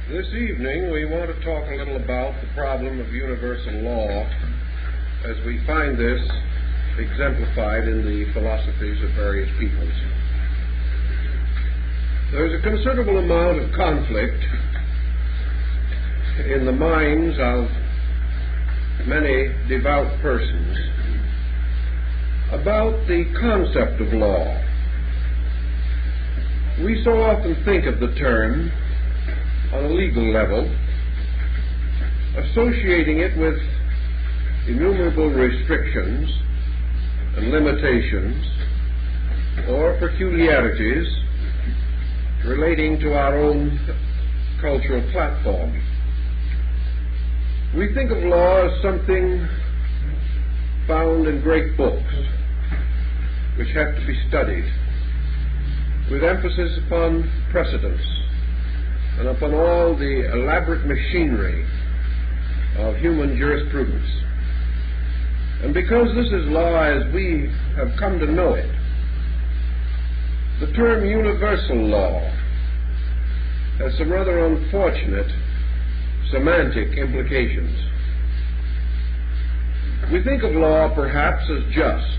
This evening we want to talk a little about the problem of universal law as we find this exemplified in the philosophies of various peoples. There's a considerable amount of conflict in the minds of many devout persons about the concept of law. We so often think of the term on a legal level, associating it with innumerable restrictions and limitations or peculiarities relating to our own cultural platform. We think of law as something found in great books which have to be studied with emphasis upon precedents and upon all the elaborate machinery of human jurisprudence. And because this is law as we have come to know it, the term universal law has some rather unfortunate semantic implications. We think of law perhaps as just,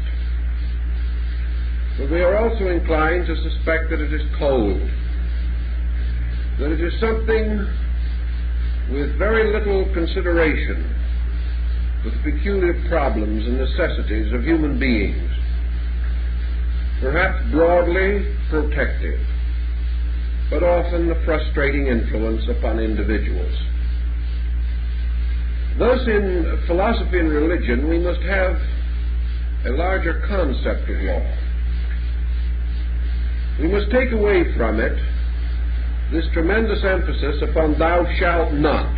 but we are also inclined to suspect that it is cold, that it is something with very little consideration for the peculiar problems and necessities of human beings, perhaps broadly protective, but often a frustrating influence upon individuals. Thus, in philosophy and religion, we must have a larger concept of law. We must take away from it this tremendous emphasis upon thou shalt not,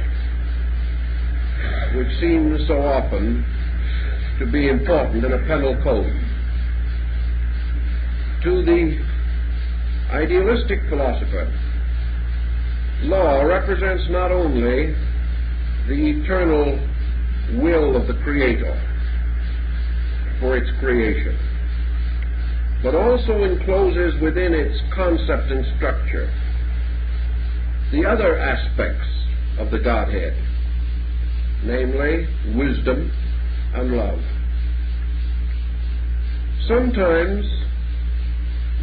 which seems so often to be important in a penal code. To the idealistic philosopher, law represents not only the eternal will of the Creator for its creation, but also encloses within its concept and structure the other aspects of the Godhead, namely wisdom and love. Sometimes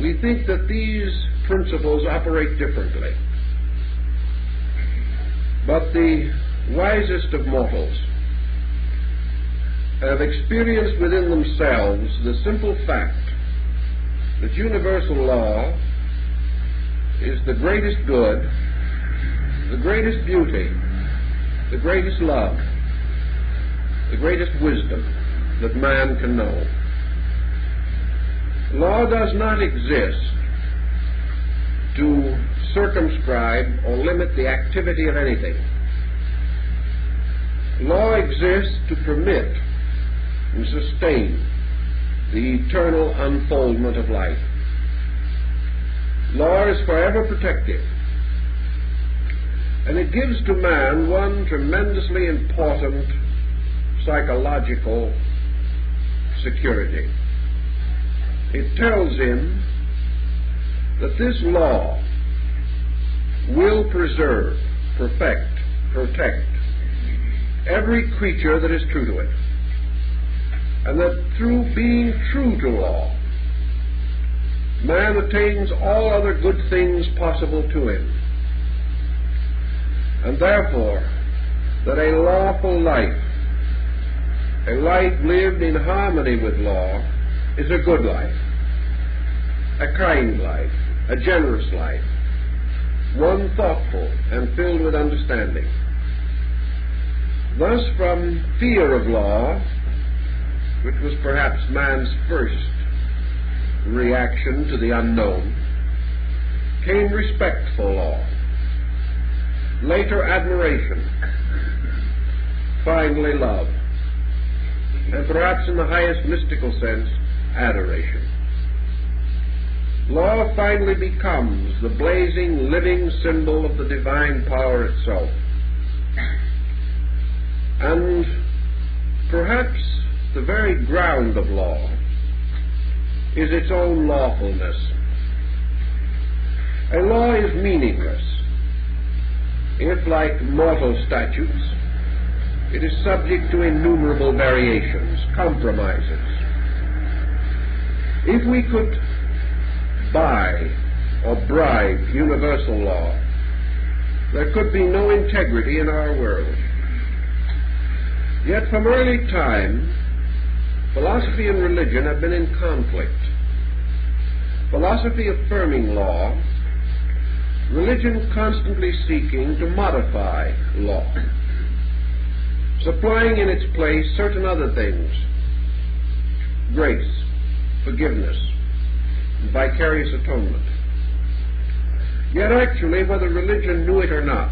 we think that these principles operate differently, but the wisest of mortals have experienced within themselves the simple fact that universal law is the greatest good, the greatest beauty, the greatest love, the greatest wisdom that man can know. Law does not exist to circumscribe or limit the activity of anything. Law exists to permit and sustain the eternal unfoldment of life. Law is forever protective, and it gives to man one tremendously important psychological security. It tells him that this law will preserve, perfect, protect every creature that is true to it, and that through being true to law, man attains all other good things possible to him, and therefore that a lawful life, a life lived in harmony with law, is a good life, a kind life, a generous life, one thoughtful and filled with understanding. Thus, from fear of law, which was perhaps man's first reaction to the unknown, came respect for law, later admiration, finally love, and perhaps in the highest mystical sense, adoration. Law finally becomes the blazing, living symbol of the divine power itself. And perhaps the very ground of law is its own lawfulness. A law is meaningless if, like mortal statutes, it is subject to innumerable variations, compromises. If we could buy or bribe universal law, there could be no integrity in our world. Yet from early time, philosophy and religion have been in conflict. Philosophy affirming law, religion constantly seeking to modify law, supplying in its place certain other things: grace, forgiveness, and vicarious atonement. Yet actually, whether religion knew it or not,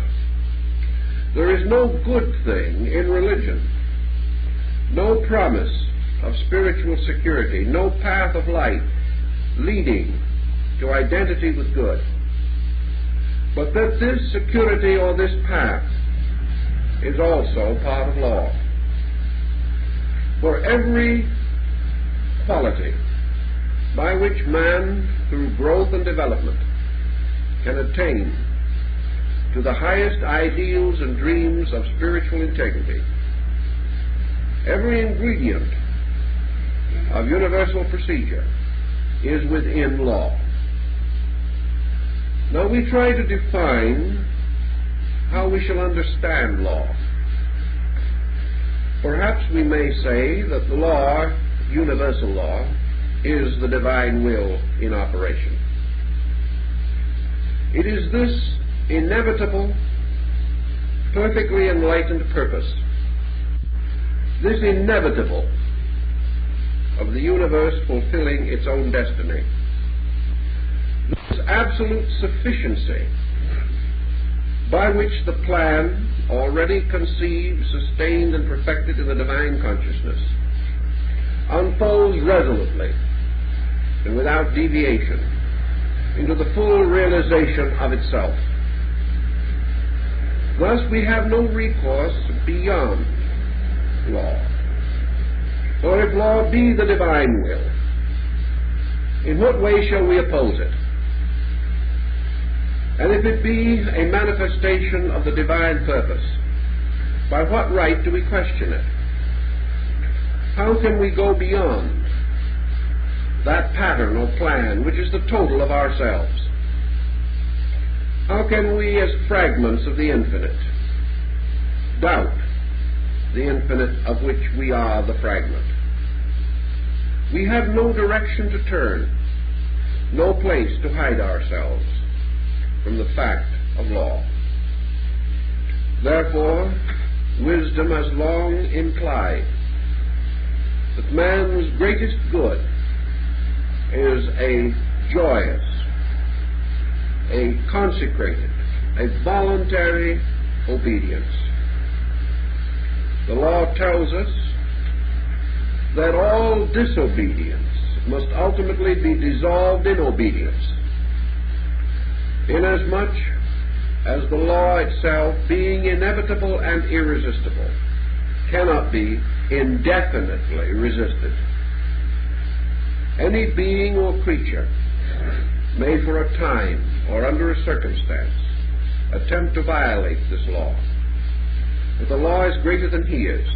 there is no good thing in religion, no promise of spiritual security, no path of light leading to identity with good, but that this security or this path is also part of law. For every quality by which man, through growth and development, can attain to the highest ideals and dreams of spiritual integrity, every ingredient of universal procedure is within law. Now we try to define how we shall understand law. Perhaps we may say that the law, universal law, is the divine will in operation. It is this inevitable, perfectly enlightened purpose, this inevitable of the universe fulfilling its own destiny, this absolute sufficiency by which the plan, already conceived, sustained, and perfected in the divine consciousness, unfolds resolutely and without deviation into the full realization of itself. Thus we have no recourse beyond law. For if law be the divine will, in what way shall we oppose it? And if it be a manifestation of the divine purpose, by what right do we question it? How can we go beyond that pattern or plan which is the total of ourselves? How can we, as fragments of the infinite, doubt the infinite of which we are the fragment? We have no direction to turn, no place to hide ourselves from the fact of law. Therefore, wisdom has long implied that man's greatest good is a joyous, a consecrated, a voluntary obedience. The law tells us that all disobedience must ultimately be dissolved in obedience, inasmuch as the law itself, being inevitable and irresistible, cannot be indefinitely resisted. Any being or creature may for a time or under a circumstance attempt to violate this law. But the law is greater than he is.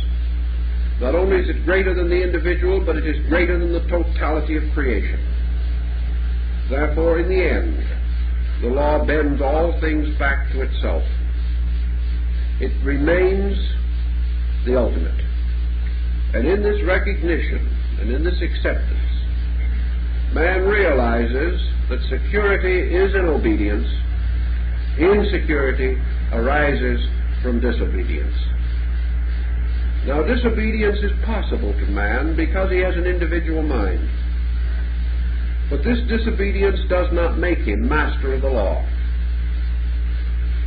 Not only is it greater than the individual, but it is greater than the totality of creation. Therefore, in the end, the law bends all things back to itself. It remains the ultimate. And in this recognition and in this acceptance, man realizes that security is in obedience, insecurity arises from disobedience. Now, disobedience is possible to man because he has an individual mind. But this disobedience does not make him master of the law.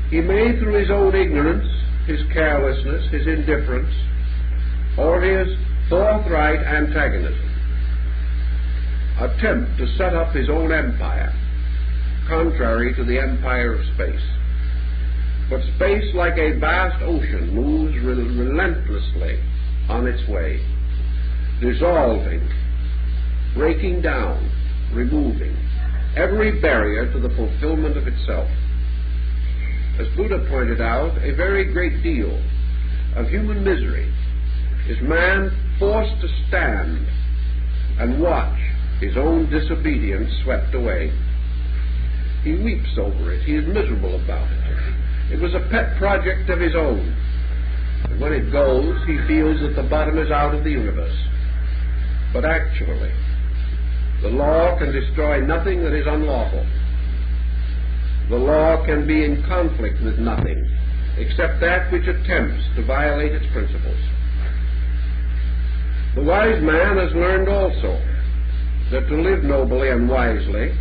He may, through his own ignorance, his carelessness, his indifference, or his forthright antagonism, attempt to set up his own empire, contrary to the empire of space. But space, like a vast ocean, moves relentlessly on its way, dissolving, breaking down, removing every barrier to the fulfillment of itself. as Buddha pointed out, a very great deal of human misery is man forced to stand and watch his own disobedience swept away. He weeps over it. He is miserable about it. It was a pet project of his own. And when it goes, he feels that the bottom is out of the universe. But actually, the law can destroy nothing that is unlawful. The law can be in conflict with nothing except that which attempts to violate its principles. The wise man has learned also that to live nobly and wisely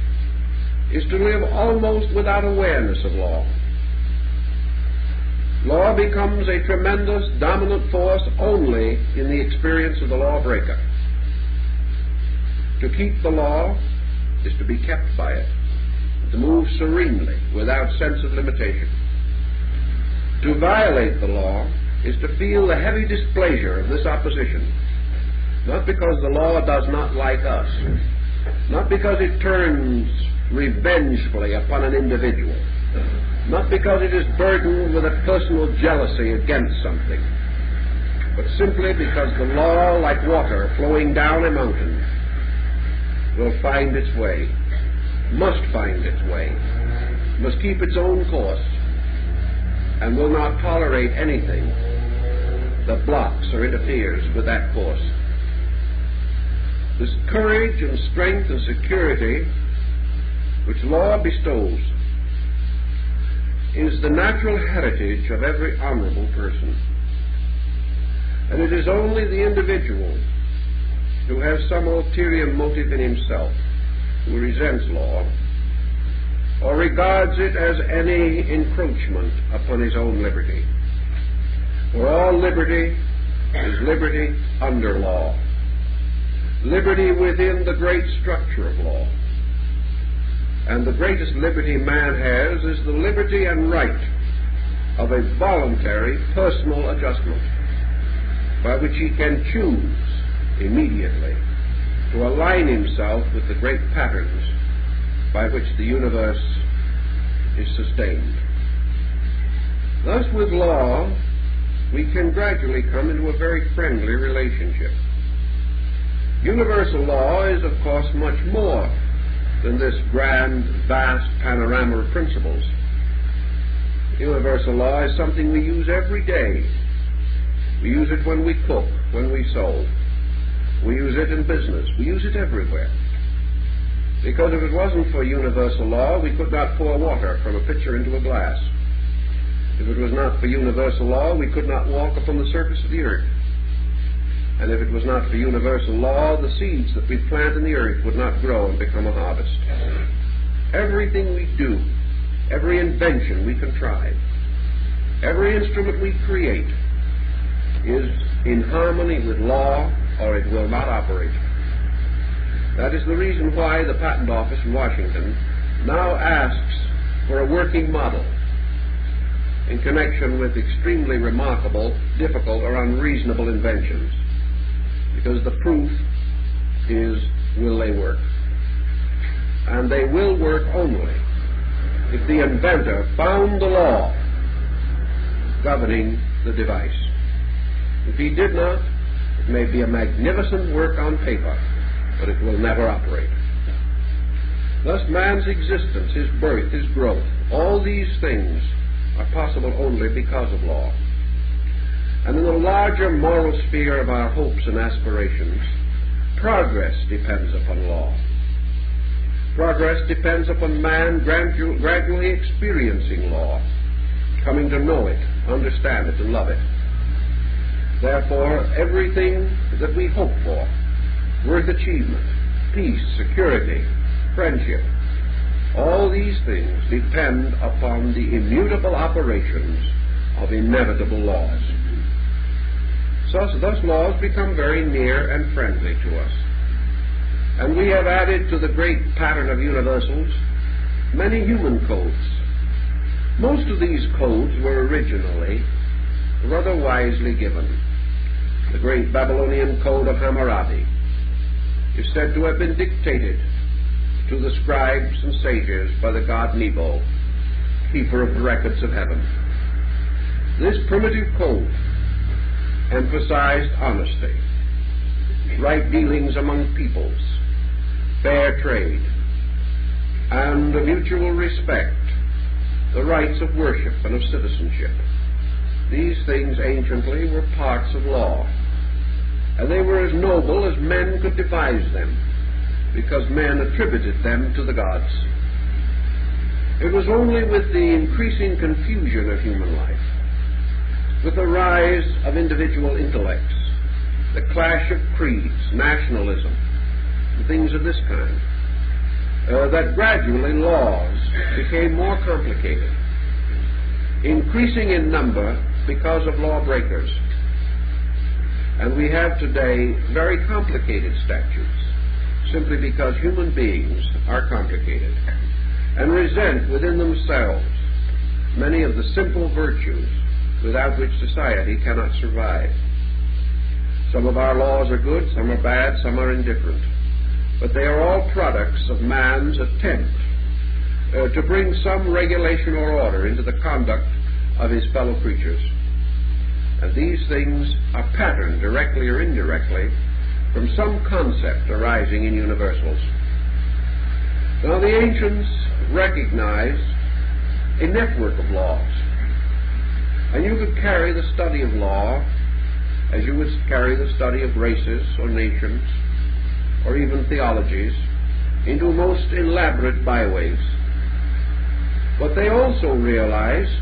is to live almost without awareness of law. Law becomes a tremendous dominant force only in the experience of the lawbreaker. To keep the law is to be kept by it, to move serenely without sense of limitation. To violate the law is to feel the heavy displeasure of this opposition, not because the law does not like us, not because it turns revengefully upon an individual, not because it is burdened with a personal jealousy against something, but simply because the law, like water flowing down a mountain, will find its way, must find its way, must keep its own course, and will not tolerate anything that blocks or interferes with that course. This courage and strength and security which law bestows is the natural heritage of every honorable person. And it is only the individual who has some ulterior motive in himself, who resents law, or regards it as any encroachment upon his own liberty. For all liberty is liberty under law, liberty within the great structure of law. And the greatest liberty man has is the liberty and right of a voluntary personal adjustment by which he can choose immediately to align himself with the great patterns by which the universe is sustained. Thus, with law, we can gradually come into a very friendly relationship. Universal law is, of course, much more than this grand, vast panorama of principles. Universal law is something we use every day. We use it when we cook, when we sew. We use it in business. We use it everywhere. Because if it wasn't for universal law, we could not pour water from a pitcher into a glass. If it was not for universal law, we could not walk upon the surface of the earth. And if it was not for universal law, the seeds that we plant in the earth would not grow and become a harvest. Everything we do, every invention we contrive, every instrument we create is in harmony with law, or it will not operate. That is the reason why the Patent Office in Washington now asks for a working model in connection with extremely remarkable, difficult, or unreasonable inventions. Because the proof is, will they work? And they will work only if the inventor found the law governing the device. If he did not, it may be a magnificent work on paper, but it will never operate. Thus, man's existence, his birth, his growth, all these things are possible only because of law. And in the larger moral sphere of our hopes and aspirations, progress depends upon law. Progress depends upon man gradually experiencing law, coming to know it, understand it, and love it. Therefore, everything that we hope for, worth achievement, peace, security, friendship, all these things depend upon the immutable operations of inevitable laws. Thus laws become very near and friendly to us. And we have added to the great pattern of universals many human codes. Most of these codes were originally rather wisely given. The great Babylonian code of Hammurabi is said to have been dictated to the scribes and sages by the god Nebo, keeper of the records of heaven. This primitive code emphasized honesty, right dealings among peoples, fair trade, and mutual respect, the rights of worship and of citizenship. These things anciently were parts of law, and they were as noble as men could devise them, because men attributed them to the gods. It was only with the increasing confusion of human life, with the rise of individual intellects, the clash of creeds, nationalism, and things of this kind, that gradually laws became more complicated, increasing in number because of lawbreakers. And we have today very complicated statutes, simply because human beings are complicated and resent within themselves many of the simple virtues without which society cannot survive. Some of our laws are good, some are bad, some are indifferent, but they are all products of man's attempt to bring some regulation or order into the conduct of his fellow creatures. And these things are patterned directly or indirectly from some concept arising in universals. Now, the ancients recognized a network of laws, and you could carry the study of law as you would carry the study of races or nations or even theologies into most elaborate byways. But they also realized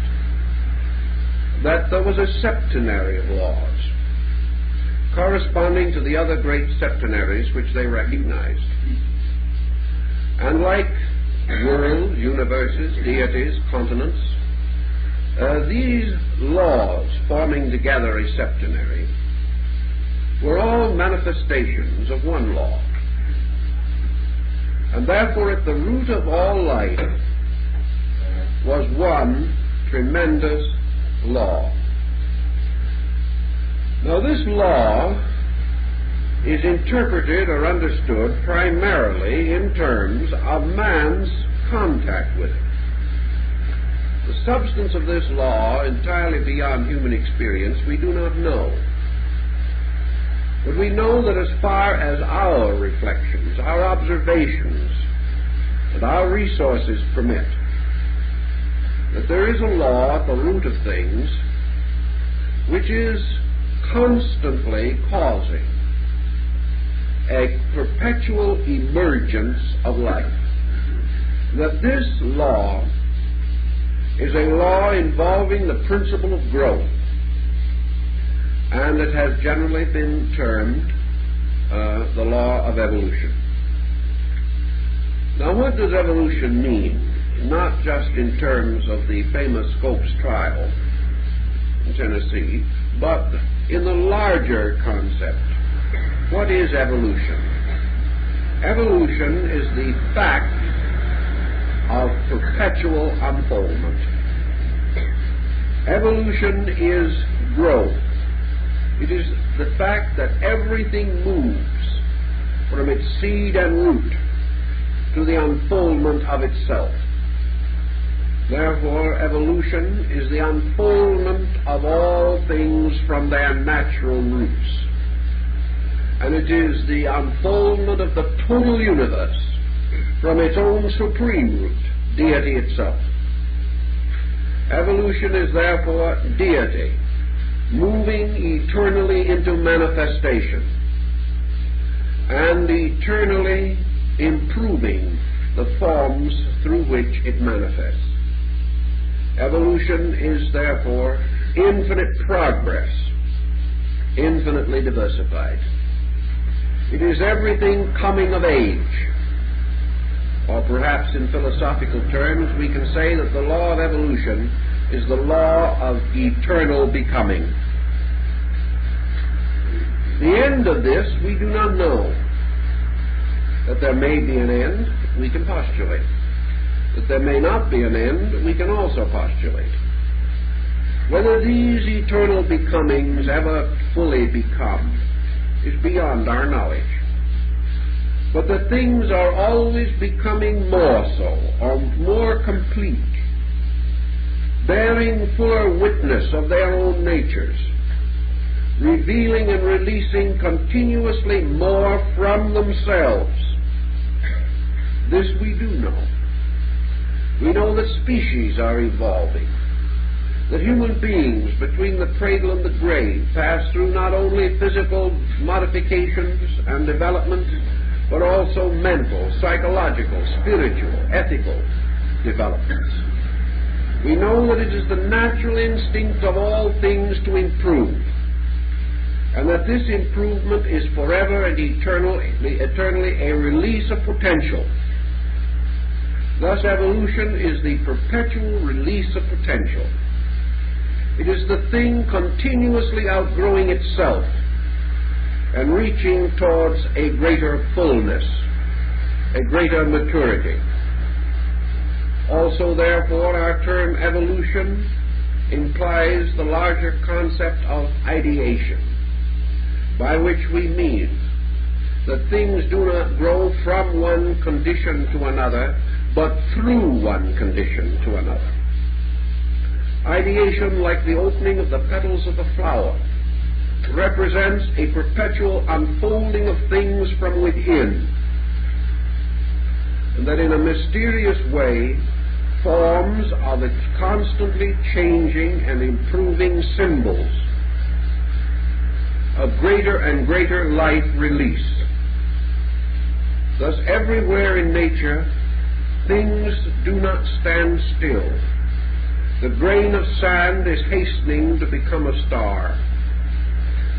that there was a septenary of laws corresponding to the other great septenaries which they recognized. And like worlds, universes, deities, continents, these laws forming together a septenary were all manifestations of one law. And therefore at the root of all life was one tremendous law. Now this law is interpreted or understood primarily in terms of man's contact with it. The substance of this law, entirely beyond human experience, we do not know. But we know that as far as our reflections, our observations, and our resources permit, that there is a law at the root of things which is constantly causing a perpetual emergence of life. That this law is a law involving the principle of growth, and it has generally been termed the law of evolution. Now, what does evolution mean? Not just in terms of the famous Scopes trial in Tennessee, but in the larger concept. What is evolution? Evolution is the fact of perpetual unfoldment. Evolution is growth. It is the fact that everything moves from its seed and root to the unfoldment of itself. Therefore, evolution is the unfoldment of all things from their natural roots. And it is the unfoldment of the total universe from its own supreme root, deity itself. Evolution is therefore deity, moving eternally into manifestation and eternally improving the forms through which it manifests. Evolution is therefore infinite progress, infinitely diversified. It is everything coming of age. Or perhaps in philosophical terms we can say that the law of evolution is the law of eternal becoming. The end of this we do not know. That there may be an end, we can postulate. That there may not be an end, we can also postulate. Whether these eternal becomings ever fully become is beyond our knowledge. But that things are always becoming more so, or more complete, bearing fuller witness of their own natures, revealing and releasing continuously more from themselves. This we do know. We know that species are evolving, that human beings between the cradle and the grave pass through not only physical modifications and development, but also mental, psychological, spiritual, ethical developments. We know that it is the natural instinct of all things to improve, and that this improvement is forever and eternally a release of potential. Thus, evolution is the perpetual release of potential. It is the thing continuously outgrowing itself and reaching towards a greater fullness, a greater maturity. Also, therefore, our term evolution implies the larger concept of ideation, by which we mean that things do not grow from one condition to another, but through one condition to another. Ideation, like the opening of the petals of the flower, represents a perpetual unfolding of things from within, and that in a mysterious way forms are the constantly changing and improving symbols of greater and greater life release. Thus, everywhere in nature, things do not stand still. The grain of sand is hastening to become a star.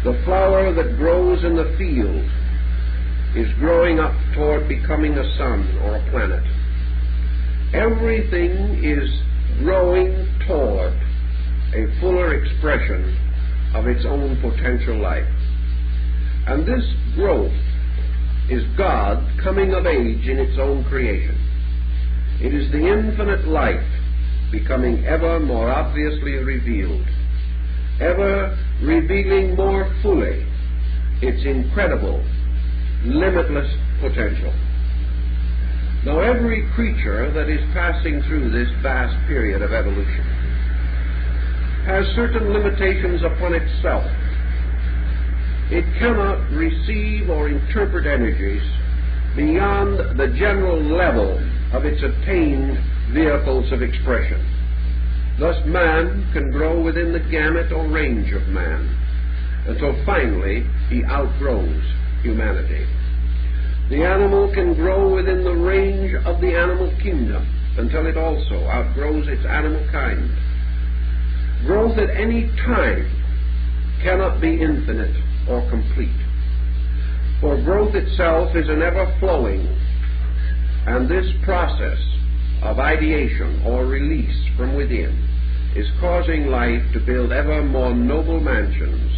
The flower that grows in the field is growing up toward becoming a sun or a planet. Everything is growing toward a fuller expression of its own potential life. And this growth is God coming of age in its own creation. It is the infinite life becoming ever more obviously revealed, ever revealing more fully its incredible, limitless potential. Now, every creature that is passing through this vast period of evolution has certain limitations upon itself. It cannot receive or interpret energies beyond the general level of its attained vehicles of expression. Thus, man can grow within the gamut or range of man until finally he outgrows humanity. The animal can grow within the range of the animal kingdom until it also outgrows its animal kind. Growth at any time cannot be infinite or complete, for growth itself is an ever-flowing, and this process of ideation or release from within is causing life to build ever more noble mansions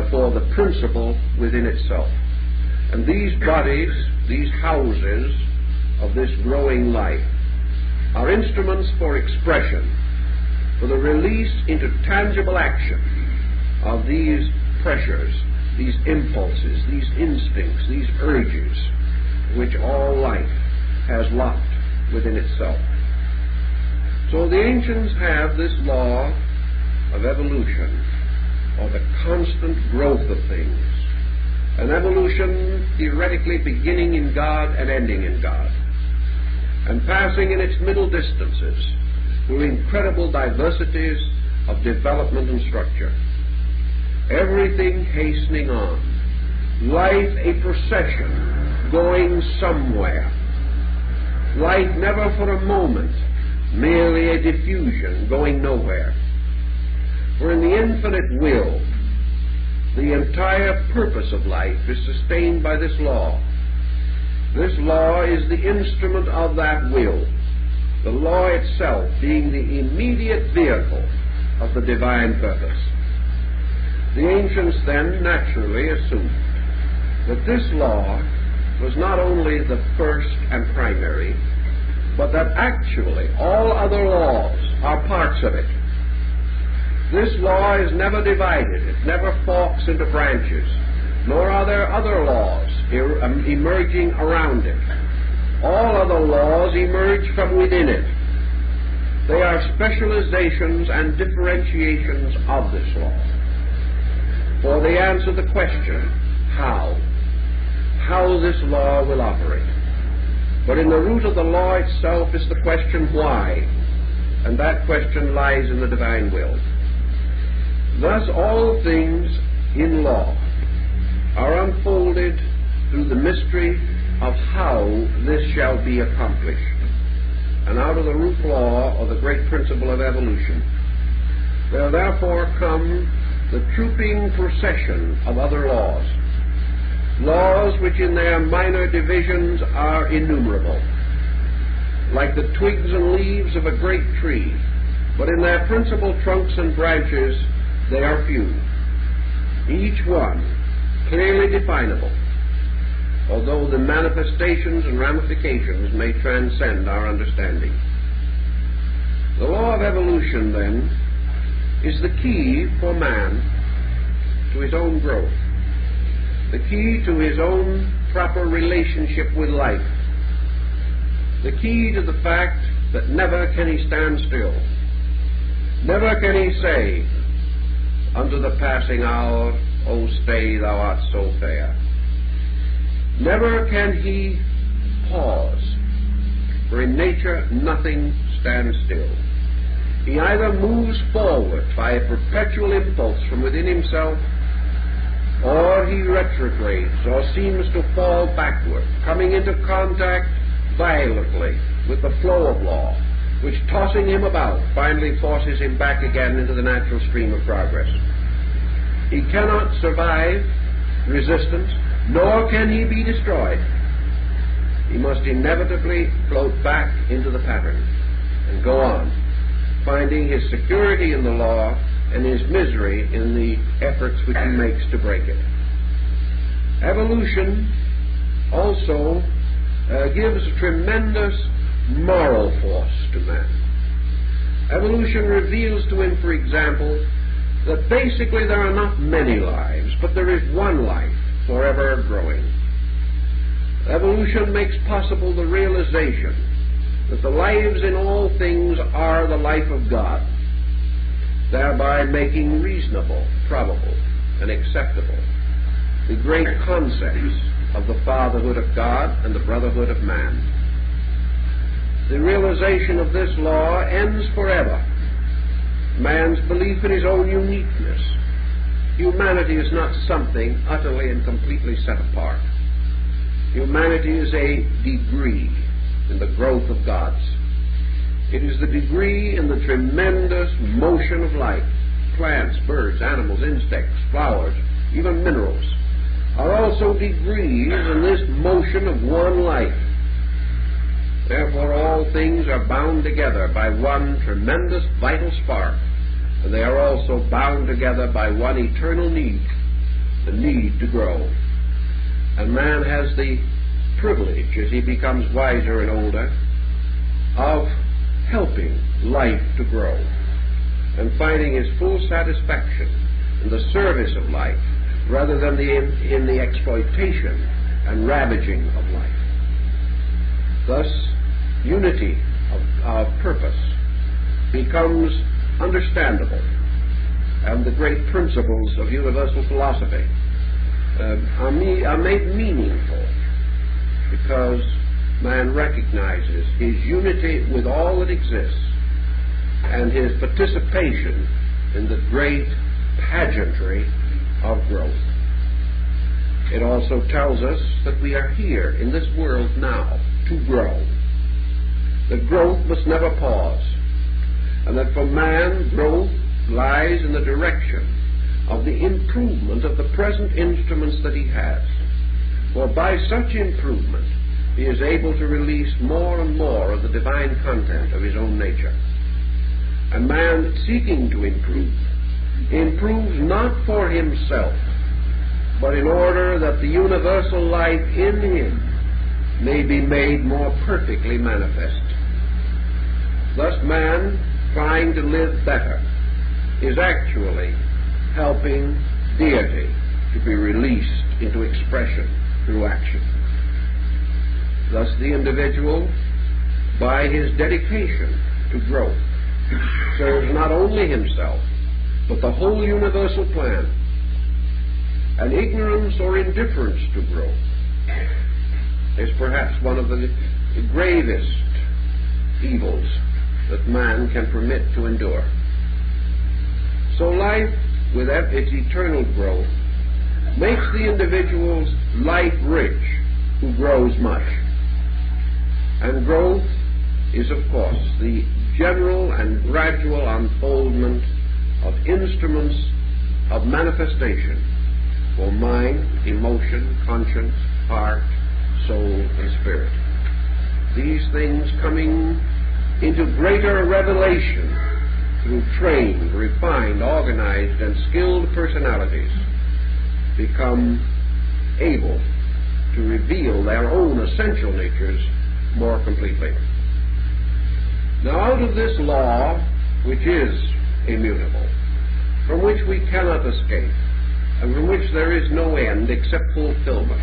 for the principle within itself. And these bodies, these houses of this growing life, are instruments for expression, for the release into tangible action of these pressures, these impulses, these instincts, these urges, which all life has locked within itself. So the ancients have this law of evolution, or the constant growth of things, an evolution theoretically beginning in God and ending in God, and passing in its middle distances through incredible diversities of development and structure. Everything hastening on, life a procession going somewhere, life never for a moment merely a diffusion going nowhere. For in the infinite will, the entire purpose of life is sustained by this law. This law is the instrument of that will, the law itself being the immediate vehicle of the divine purpose. The ancients then naturally assumed that this law was not only the first and primary, but that actually all other laws are parts of it. This law is never divided, it never forks into branches, nor are there other laws emerging around it. All other laws emerge from within it. They are specializations and differentiations of this law. For they answer the question, how this law will operate. But in the root of the law itself is the question, why? And that question lies in the divine will. Thus all things in law are unfolded through the mystery of how this shall be accomplished. And out of the root law of the great principle of evolution, there therefore come the trooping procession of other laws, laws which in their minor divisions are innumerable, like the twigs and leaves of a great tree, but in their principal trunks and branches they are few, each one clearly definable, although the manifestations and ramifications may transcend our understanding. The law of evolution, then, is the key for man to his own growth, the key to his own proper relationship with life, the key to the fact that never can he stand still, never can he say, unto the passing hour, O stay, thou art so fair. Never can he pause, for in nature nothing stands still. He either moves forward by a perpetual impulse from within himself, or he retrogrades or seems to fall backward, coming into contact violently with the flow of law, which, tossing him about, finally forces him back again into the natural stream of progress. He cannot survive resistance, nor can he be destroyed. He must inevitably float back into the pattern and go on, finding his security in the law and his misery in the efforts which he makes to break it. Evolution also gives a tremendous moral force to man. Evolution reveals to him, for example, that basically there are not many lives, but there is one life forever growing. Evolution makes possible the realization that the lives in all things are the life of God, thereby making reasonable, probable, and acceptable the great concepts of the fatherhood of God and the brotherhood of man. The realization of this law ends forever man's belief in his own uniqueness. Humanity is not something utterly and completely set apart. Humanity is a degree in the growth of God's. It is the degree in the tremendous motion of life. Plants, birds, animals, insects, flowers, even minerals are also degrees in this motion of one life. Therefore all things are bound together by one tremendous vital spark, and they are also bound together by one eternal need, the need to grow. And man has the privilege, as he becomes wiser and older, of helping life to grow and finding his full satisfaction in the service of life rather than in the exploitation and ravaging of life. Thus, unity of purpose becomes understandable, and the great principles of universal philosophy are made meaningful because man recognizes his unity with all that exists and his participation in the great pageantry of growth. It also tells us that we are here in this world now to grow. The growth must never pause, and that for man growth lies in the direction of the improvement of the present instruments that he has. For by such improvement he is able to release more and more of the divine content of his own nature. And man seeking to improve improves not for himself, but in order that the universal life in him may be made more perfectly manifest. Thus man, trying to live better, is actually helping deity to be released into expression through action. Thus the individual, by his dedication to growth, serves not only himself, but the whole universal plan. And ignorance or indifference to growth is perhaps one of the gravest evils that man can permit to endure. So life, with its eternal growth, makes the individual's life rich who grows much. And growth is, of course, the general and gradual unfoldment of instruments of manifestation for mind, emotion, conscience, heart, soul, and spirit. These things coming into greater revelation through trained, refined, organized, and skilled personalities become able to reveal their own essential natures more completely. Now, out of this law, which is immutable, from which we cannot escape, and from which there is no end except fulfillment,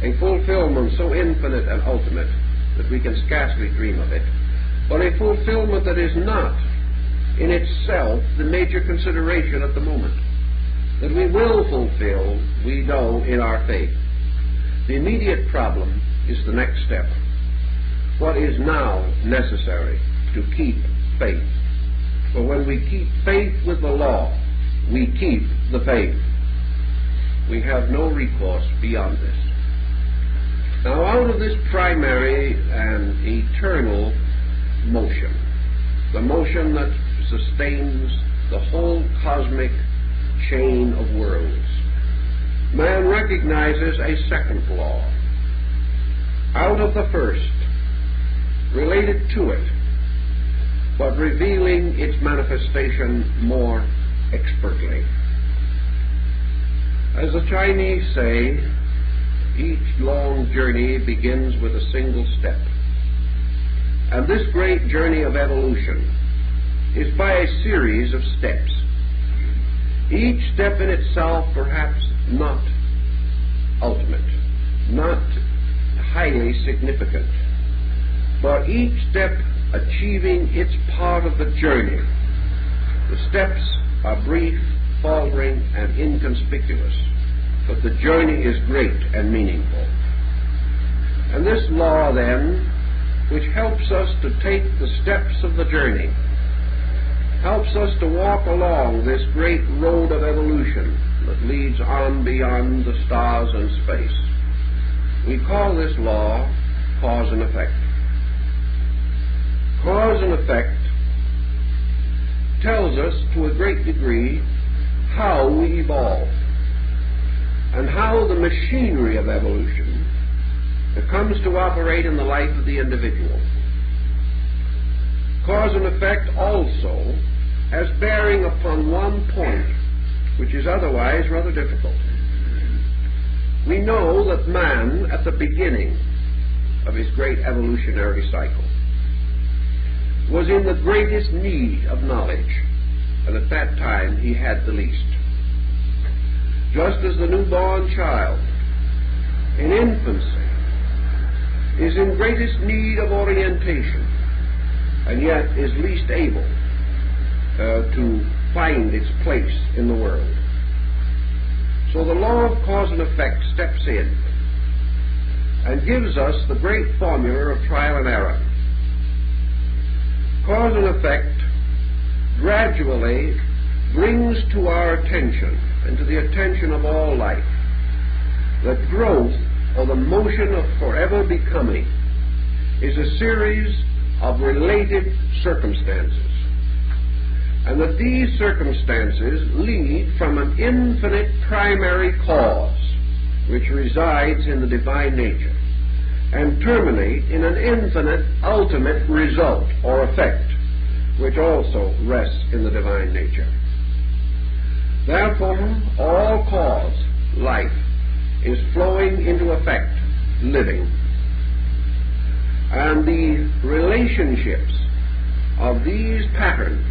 a fulfillment so infinite and ultimate that we can scarcely dream of it, but a fulfillment that is not in itself the major consideration at the moment, that we will fulfill, we know, in our faith. The immediate problem is the next step. What is now necessary to keep faith? For when we keep faith with the law, we keep the faith. We have no recourse beyond this. Now, out of this primary and eternal motion, the motion that sustains the whole cosmic chain of worlds, man recognizes a second law out of the first, related to it, but revealing its manifestation more expertly. As the Chinese say, each long journey begins with a single step. And this great journey of evolution is by a series of steps, each step in itself perhaps not ultimate, not highly significant, but each step achieving its part of the journey. The steps are brief, faltering, and inconspicuous, but the journey is great and meaningful. And this law, then, which helps us to take the steps of the journey, helps us to walk along this great road of evolution that leads on beyond the stars and space. We call this law cause and effect. Cause and effect tells us to a great degree how we evolve and how the machinery of evolution comes to operate in the life of the individual. Cause and effect also has bearing upon one point which is otherwise rather difficult. We know that man, at the beginning of his great evolutionary cycle, was in the greatest need of knowledge, and at that time he had the least. Just as the newborn child in infancy is in greatest need of orientation, and yet is least able to find its place in the world. So the law of cause and effect steps in and gives us the great formula of trial and error. Cause and effect gradually brings to our attention and to the attention of all life that growth, or the motion of forever becoming, is a series of related circumstances, and that these circumstances lead from an infinite primary cause which resides in the divine nature and terminate in an infinite ultimate result or effect which also rests in the divine nature. Therefore, all cause, life, is flowing into effect, living. And the relationships of these patterns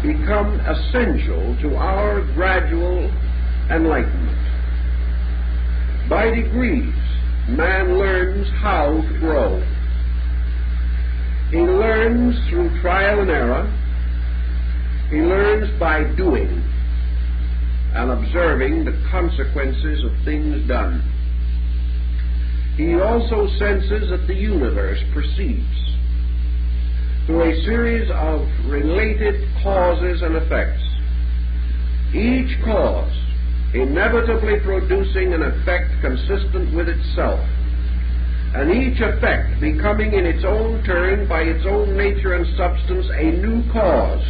become essential to our gradual enlightenment. By degrees, man learns how to grow. He learns through trial and error. He learns by doing and observing the consequences of things done. He also senses that the universe proceeds through a series of related causes and effects, each cause inevitably producing an effect consistent with itself, and each effect becoming in its own turn, by its own nature and substance, a new cause,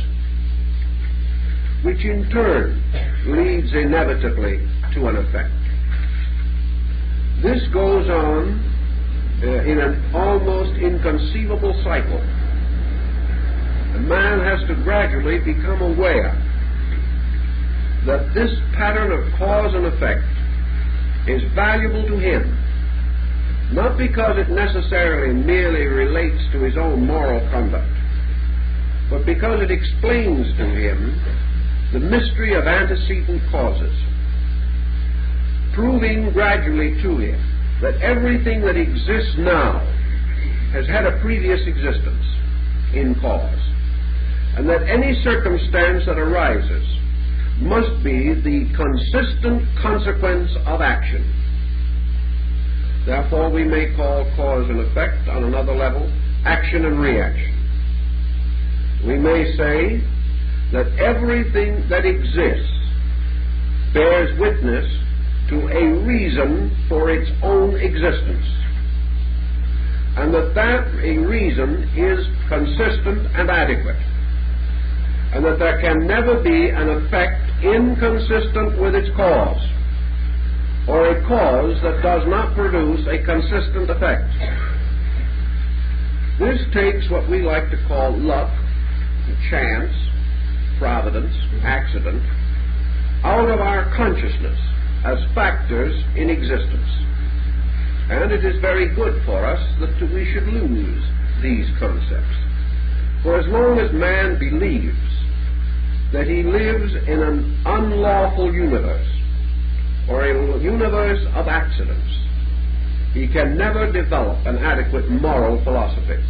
which in turn leads inevitably to an effect. This goes on in an almost inconceivable cycle. A man has to gradually become aware that this pattern of cause and effect is valuable to him, not because it necessarily merely relates to his own moral conduct, but because it explains to him the mystery of antecedent causes, proving gradually to him that everything that exists now has had a previous existence in cause, and that any circumstance that arises must be the consistent consequence of action. Therefore, we may call cause and effect, on another level, action and reaction. We may say that everything that exists bears witness to a reason for its own existence, and that a reason is consistent and adequate, and that there can never be an effect inconsistent with its cause, or a cause that does not produce a consistent effect. This takes what we like to call luck, chance, providence, accident, out of our consciousness as factors in existence. And it is very good for us that we should lose these concepts. For as long as man believes that he lives in an unlawful universe, or a universe of accidents, he can never develop an adequate moral philosophy.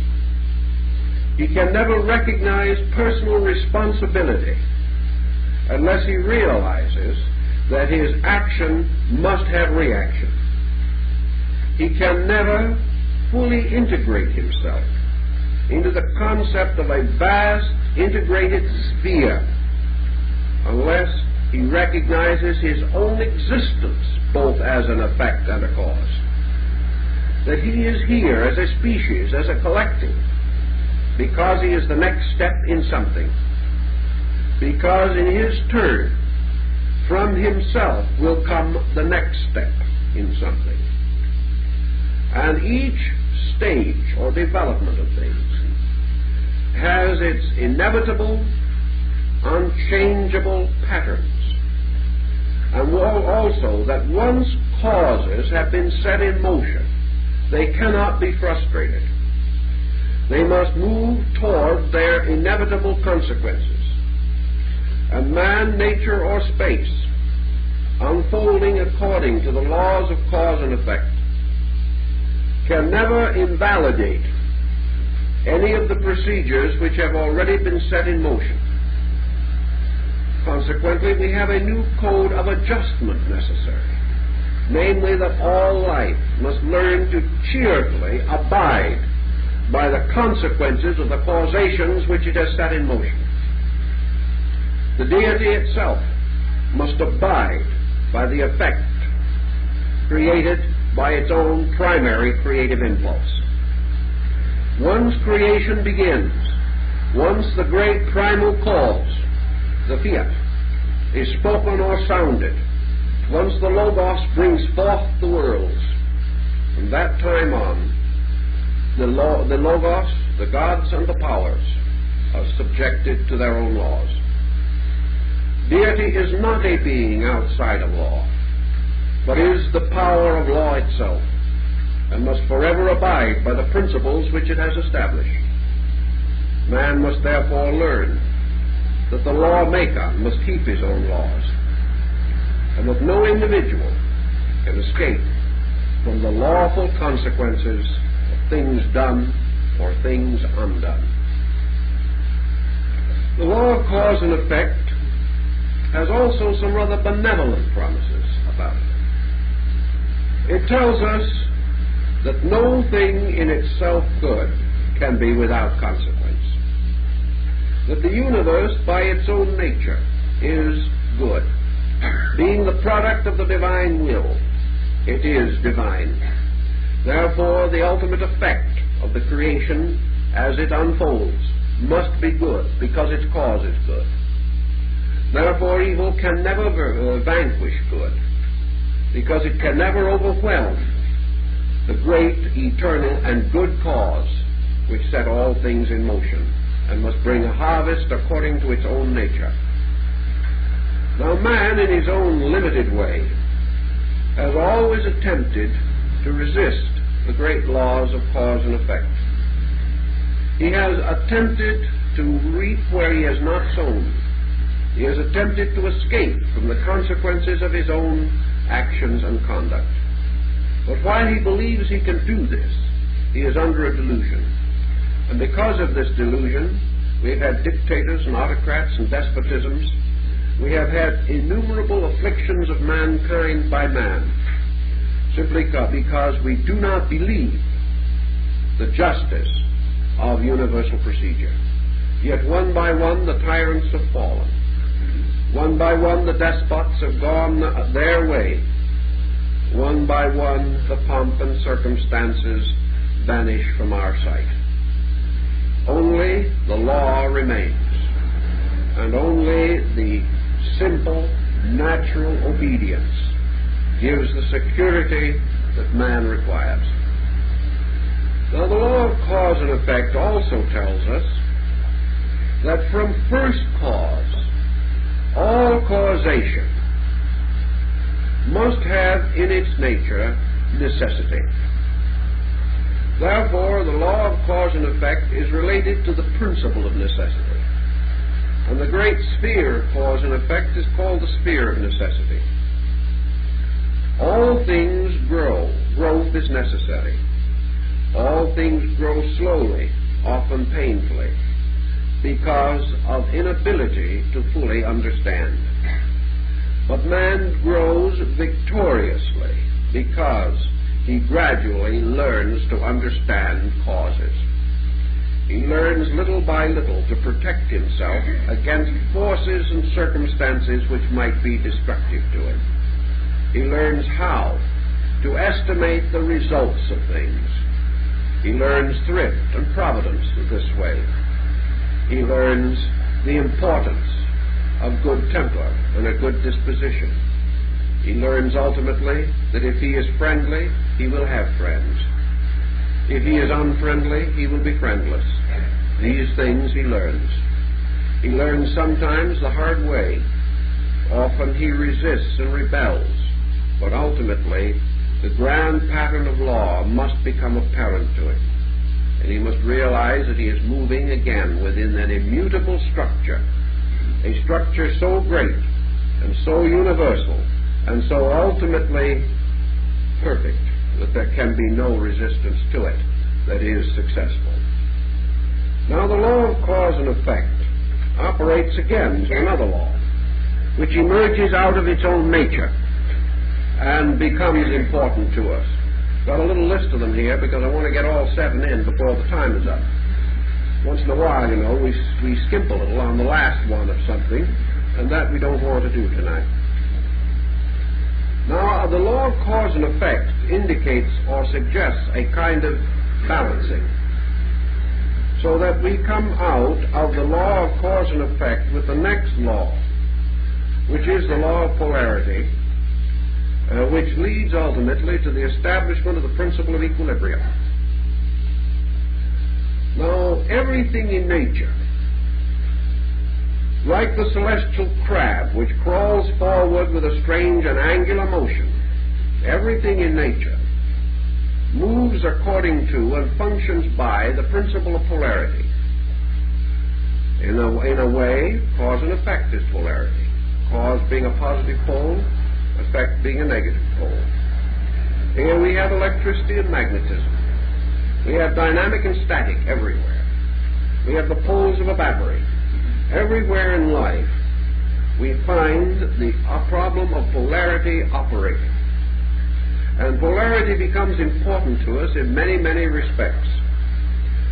He can never recognize personal responsibility unless he realizes that his action must have reaction. He can never fully integrate himself into the concept of a vast integrated sphere unless he recognizes his own existence both as an effect and a cause. That he is here as a species, as a collective, because he is the next step in something. Because in his turn, from himself will come the next step in something. And each stage or development of things has its inevitable, unchangeable patterns. And also that once causes have been set in motion, they cannot be frustrated. They must move toward their inevitable consequences. And man, nature, or space, unfolding according to the laws of cause and effect, can never invalidate any of the procedures which have already been set in motion. Consequently, we have a new code of adjustment necessary, namely that all life must learn to cheerfully abide by the consequences of the causations which it has set in motion. The deity itself must abide by the effect created by its own primary creative impulse. Once creation begins, once the great primal cause, the fiat, is spoken or sounded, once the Logos brings forth the worlds, from that time on, the Logos, the gods, and the powers are subjected to their own laws. Deity is not a being outside of law, but is the power of law itself, and must forever abide by the principles which it has established. Man must therefore learn that the lawmaker must keep his own laws, and that no individual can escape from the lawful consequences of things done or things undone. The law of cause and effect has also some rather benevolent promises about it. It tells us that no thing in itself good can be without consequence. That the universe, by its own nature, is good. Being the product of the divine will, it is divine. Therefore, the ultimate effect of the creation as it unfolds must be good, because its cause is good. Therefore, evil can never vanquish good, because it can never overwhelm the great, eternal, and good cause which set all things in motion and must bring a harvest according to its own nature. Now, man, in his own limited way, has always attempted to resist the great laws of cause and effect. He has attempted to reap where he has not sown. He has attempted to escape from the consequences of his own actions and conduct. But while he believes he can do this, he is under a delusion. And because of this delusion, we've had dictators and autocrats and despotisms. We have had innumerable afflictions of mankind by man, simply because we do not believe the justice of universal procedure. Yet one by one the tyrants have fallen. One by one the despots have gone their way. One by one the pomp and circumstances vanish from our sight. Only the law remains, and only the simple, natural obedience gives the security that man requires. Now, the law of cause and effect also tells us that from first cause, all causation must have in its nature necessity. Therefore, the law of cause and effect is related to the principle of necessity. And the great sphere of cause and effect is called the sphere of necessity. All things grow. Growth is necessary. All things grow slowly, often painfully, because of inability to fully understand. But man grows victoriously because he gradually learns to understand causes. He learns little by little to protect himself against forces and circumstances which might be destructive to him. He learns how to estimate the results of things. He learns thrift and providence this way. He learns the importance of good temper and a good disposition. He learns ultimately that if he is friendly, he will have friends. If he is unfriendly, he will be friendless. These things he learns. He learns sometimes the hard way. Often he resists and rebels. But ultimately, the grand pattern of law must become apparent to him. And he must realize that he is moving again within an immutable structure, a structure so great and so universal and so ultimately perfect that there can be no resistance to it that is successful. Now, the law of cause and effect operates again to another law, which emerges out of its own nature and becomes important to us. Got a little list of them here because I want to get all 7 in before the time is up. Once in a while, you know, we skimp a little on the last one of something, and that we don't want to do tonight. Now, the law of cause and effect indicates or suggests a kind of balancing, so that we come out of the law of cause and effect with the next law, which is the law of polarity, which leads ultimately to the establishment of the principle of equilibrium. Now, everything in nature, like the celestial crab which crawls forward with a strange and angular motion, everything in nature moves according to and functions by the principle of polarity. In a way, cause and effect is polarity. Cause being a positive pole, effect being a negative pole. Here we have electricity and magnetism. We have dynamic and static everywhere. We have the poles of a battery. Everywhere in life we find the problem of polarity operating. And polarity becomes important to us in many, many respects,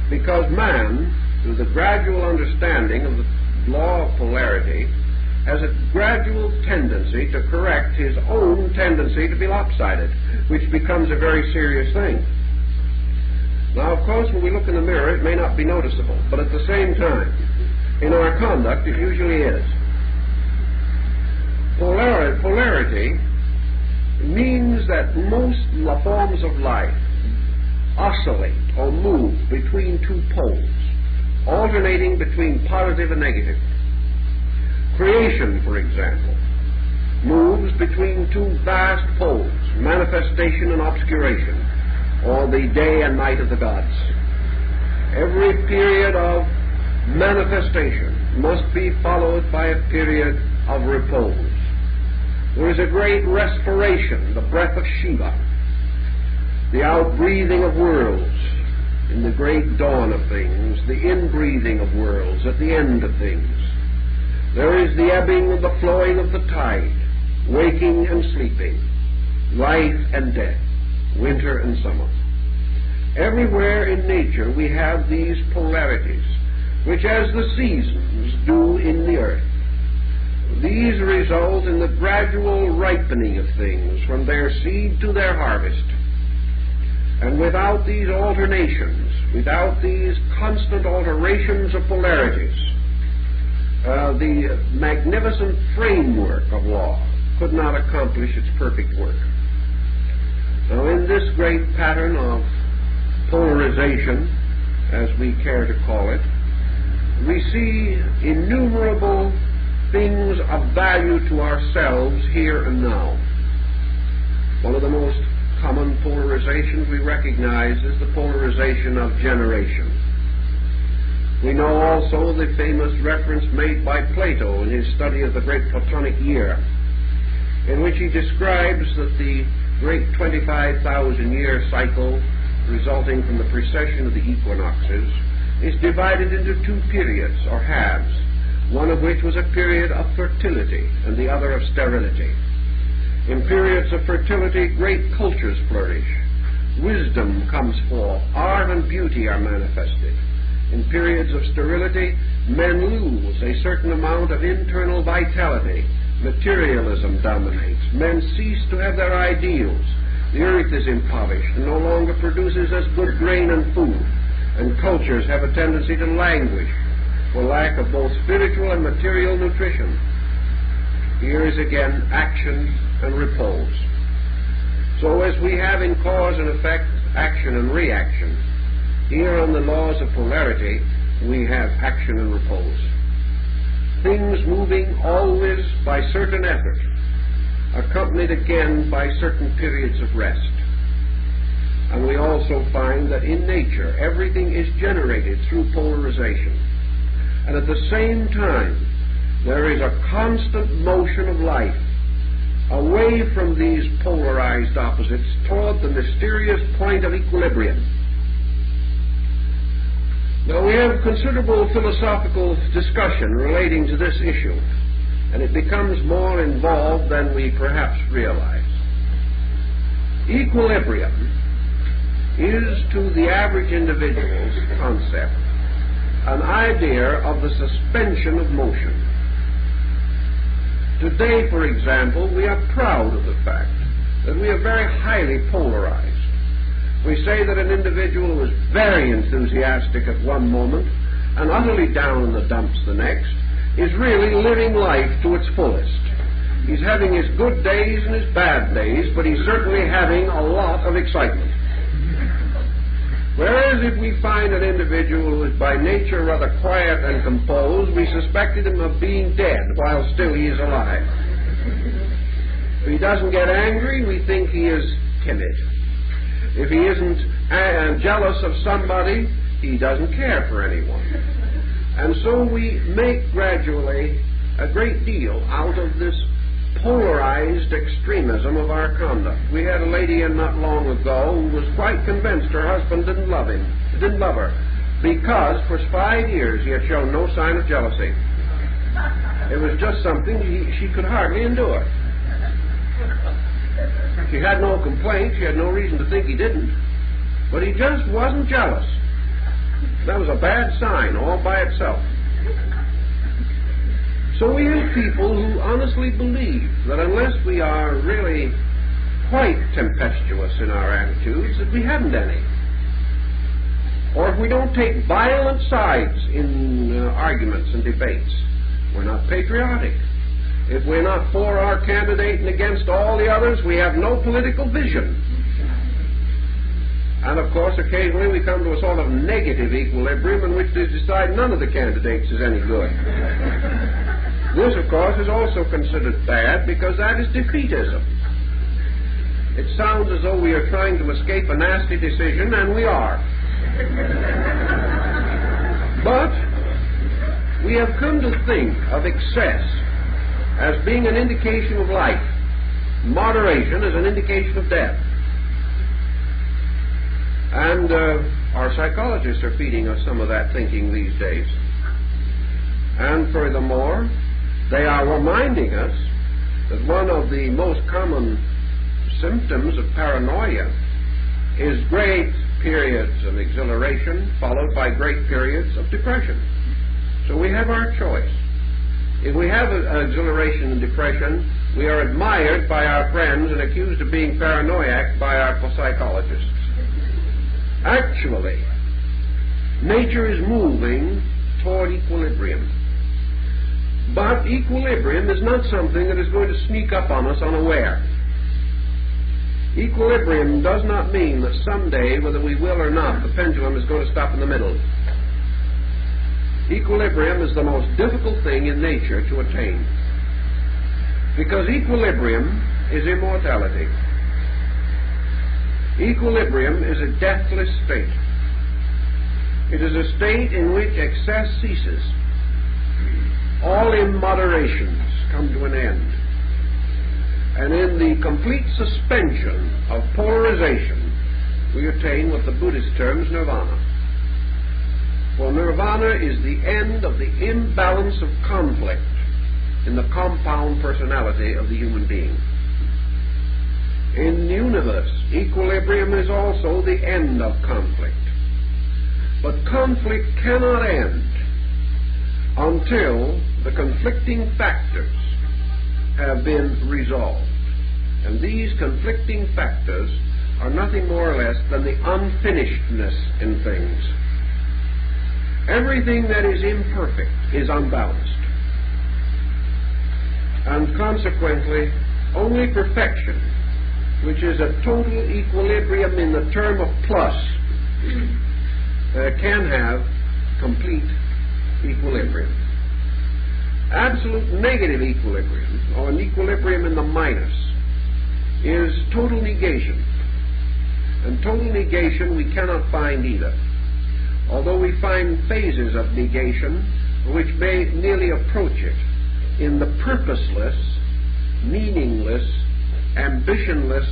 because man, through the gradual understanding of the law of polarity, has a gradual tendency to correct his own tendency to be lopsided, which becomes a very serious thing. Now, of course, when we look in the mirror, it may not be noticeable, but at the same time, in our conduct, it usually is. Polarity means that most forms of life oscillate or move between two poles, alternating between positive and negative. Creation, for example, moves between two vast poles, manifestation and obscuration, or the day and night of the gods. Every period of manifestation must be followed by a period of repose. There is a great respiration, the breath of Shiva, the outbreathing of worlds in the great dawn of things, the inbreathing of worlds at the end of things. There is the ebbing and the flowing of the tide, waking and sleeping, life and death, winter and summer. Everywhere in nature we have these polarities, which as the seasons do in the earth. These result in the gradual ripening of things from their seed to their harvest. And without these alternations, without these constant alterations of polarities, the magnificent framework of law could not accomplish its perfect work. Now, in this great pattern of polarization, as we care to call it, we see innumerable things of value to ourselves here and now. One of the most common polarizations we recognize is the polarization of generation. We know also the famous reference made by Plato in his study of the great Platonic year, in which he describes that the great 25,000-year cycle resulting from the precession of the equinoxes is divided into two periods, or halves, one of which was a period of fertility and the other of sterility. In periods of fertility, great cultures flourish. Wisdom comes forth. Art and beauty are manifested. In periods of sterility, men lose a certain amount of internal vitality. Materialism dominates. Men cease to have their ideals. The earth is impoverished and no longer produces as good grain and food, and cultures have a tendency to languish for lack of both spiritual and material nutrition. Here is again action and repose. So as we have in cause and effect action and reaction, here on the laws of polarity we have action and repose. Things moving always by certain effort, accompanied again by certain periods of rest. And we also find that in nature everything is generated through polarization. And at the same time, there is a constant motion of life away from these polarized opposites toward the mysterious point of equilibrium. Now, we have considerable philosophical discussion relating to this issue, and it becomes more involved than we perhaps realize. Equilibrium is, to the average individual's concept, an idea of the suspension of motion. Today, for example, we are proud of the fact that we are very highly polarized. We say that an individual who is very enthusiastic at one moment and utterly down in the dumps the next is really living life to its fullest. He's having his good days and his bad days, but he's certainly having a lot of excitement. Whereas if we find an individual who is by nature rather quiet and composed, we suspected him of being dead while still he is alive. If he doesn't get angry, we think he is timid. If he isn't jealous of somebody, he doesn't care for anyone. And so we make gradually a great deal out of this polarized extremism of our conduct. We had a lady in not long ago who was quite convinced her husband didn't love her, because for 5 years he had shown no sign of jealousy. It was just something she could hardly endure. She had no complaint, she had no reason to think he didn't, but he just wasn't jealous. That was a bad sign all by itself. So we have people who honestly believe that unless we are really quite tempestuous in our attitudes, that we haven't any. Or if we don't take violent sides in arguments and debates, we're not patriotic. If we're not for our candidate and against all the others, we have no political vision. And of course, occasionally we come to a sort of negative equilibrium in which they decide none of the candidates is any good. This, of course, is also considered bad because that is defeatism. It sounds as though we are trying to escape a nasty decision, and we are. But we have come to think of excess as being an indication of life, moderation as an indication of death. And our psychologists are feeding us some of that thinking these days. And furthermore, they are reminding us that one of the most common symptoms of paranoia is great periods of exhilaration followed by great periods of depression. So we have our choice. If we have exhilaration and depression, we are admired by our friends and accused of being paranoiac by our psychologists. Actually, nature is moving toward equilibrium. But equilibrium is not something that is going to sneak up on us unaware. Equilibrium does not mean that someday, whether we will or not, the pendulum is going to stop in the middle. Equilibrium is the most difficult thing in nature to attain, because equilibrium is immortality. Equilibrium is a deathless state. It is a state in which excess ceases. All immoderations come to an end. And in the complete suspension of polarization, we attain what the Buddhist terms nirvana. For nirvana is the end of the imbalance of conflict in the compound personality of the human being. In the universe, equilibrium is also the end of conflict. But conflict cannot end until the conflicting factors have been resolved. And these conflicting factors are nothing more or less than the unfinishedness in things. Everything that is imperfect is unbalanced. And consequently, only perfection, which is a total equilibrium in the term of plus, can have complete equilibrium. Absolute negative equilibrium, or an equilibrium in the minus, is total negation. And total negation we cannot find either. Although we find phases of negation which may nearly approach it in the purposeless, meaningless, ambitionless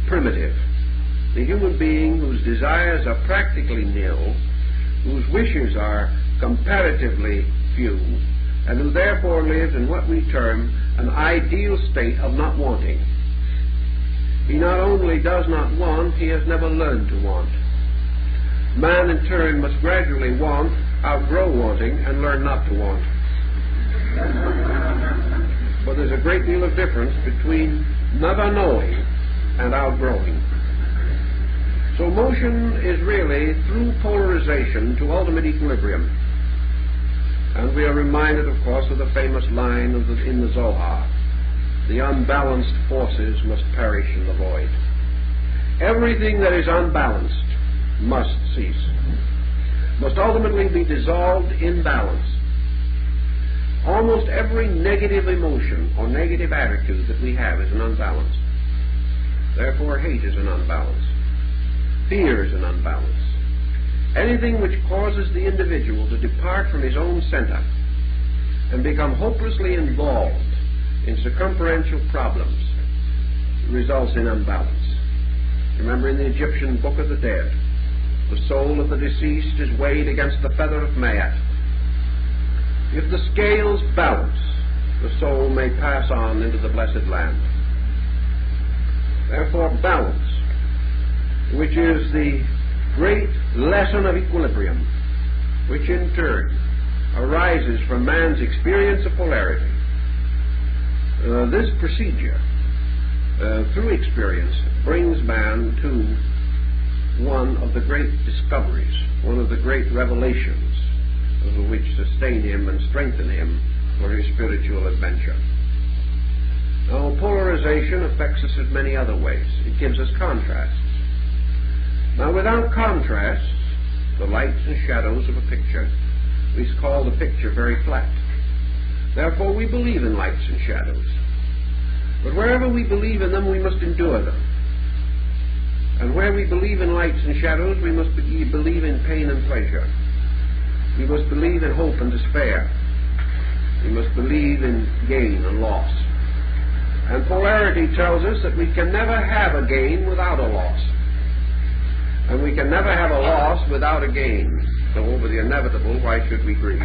primitive. The human being whose desires are practically nil, whose wishes are comparatively few, and who therefore lives in what we term an ideal state of not wanting. He not only does not want, he has never learned to want. Man in turn must gradually want, outgrow wanting, and learn not to want. But there's a great deal of difference between never knowing and outgrowing. So motion is really through polarization to ultimate equilibrium. And we are reminded, of course, of the famous line in the Zohar, the unbalanced forces must perish in the void. Everything that is unbalanced must cease, must ultimately be dissolved in balance. Almost every negative emotion or negative attitude that we have is an unbalance. Therefore, hate is an unbalance. Fear is an unbalance. Anything which causes the individual to depart from his own center and become hopelessly involved in circumferential problems results in unbalance. Remember in the Egyptian Book of the Dead, the soul of the deceased is weighed against the feather of Maat. If the scales balance, the soul may pass on into the blessed land. Therefore, balance, which is the great lesson of equilibrium, which in turn arises from man's experience of polarity. This procedure, through experience, brings man to one of the great discoveries, one of the great revelations which sustain him and strengthen him for his spiritual adventure. Now, polarization affects us in many other ways. It gives us contrasts. Now, without contrasts, the lights and shadows of a picture, we call the picture very flat. Therefore, we believe in lights and shadows. But wherever we believe in them, we must endure them. And where we believe in lights and shadows, we must believe in pain and pleasure. We must believe in hope and despair. We must believe in gain and loss. And polarity tells us that we can never have a gain without a loss. And we can never have a loss without a gain. So over the inevitable, why should we grieve?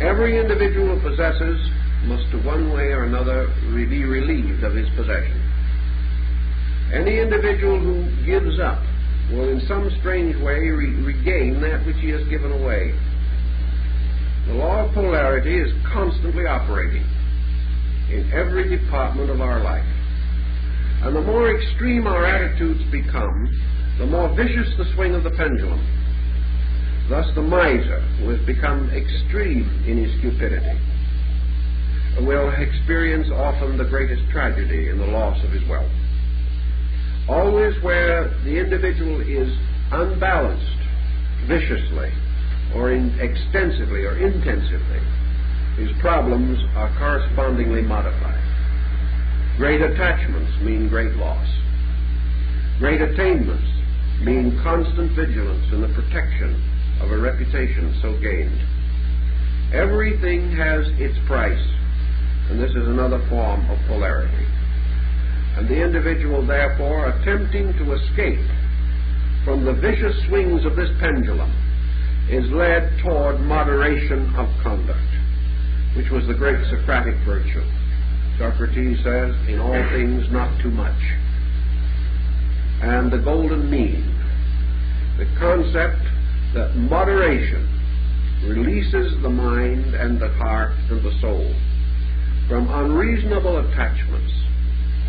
Every individual who possesses must to one way or another be relieved of his possession. Any individual who gives up will in some strange way regain that which he has given away. The law of polarity is constantly operating in every department of our life. And the more extreme our attitudes become, the more vicious the swing of the pendulum. Thus the miser, who has become extreme in his cupidity, will experience often the greatest tragedy in the loss of his wealth. Always where the individual is unbalanced viciously or extensively or intensively, his problems are correspondingly modified. Great attachments mean great loss. Great attainments mean constant vigilance in the protection of a reputation so gained. Everything has its price, and this is another form of polarity. And the individual, therefore, attempting to escape from the vicious swings of this pendulum is led toward moderation of conduct, which was the great Socratic virtue. Socrates says, in all things not too much. And the golden mean, the concept that moderation releases the mind and the heart and the soul from unreasonable attachments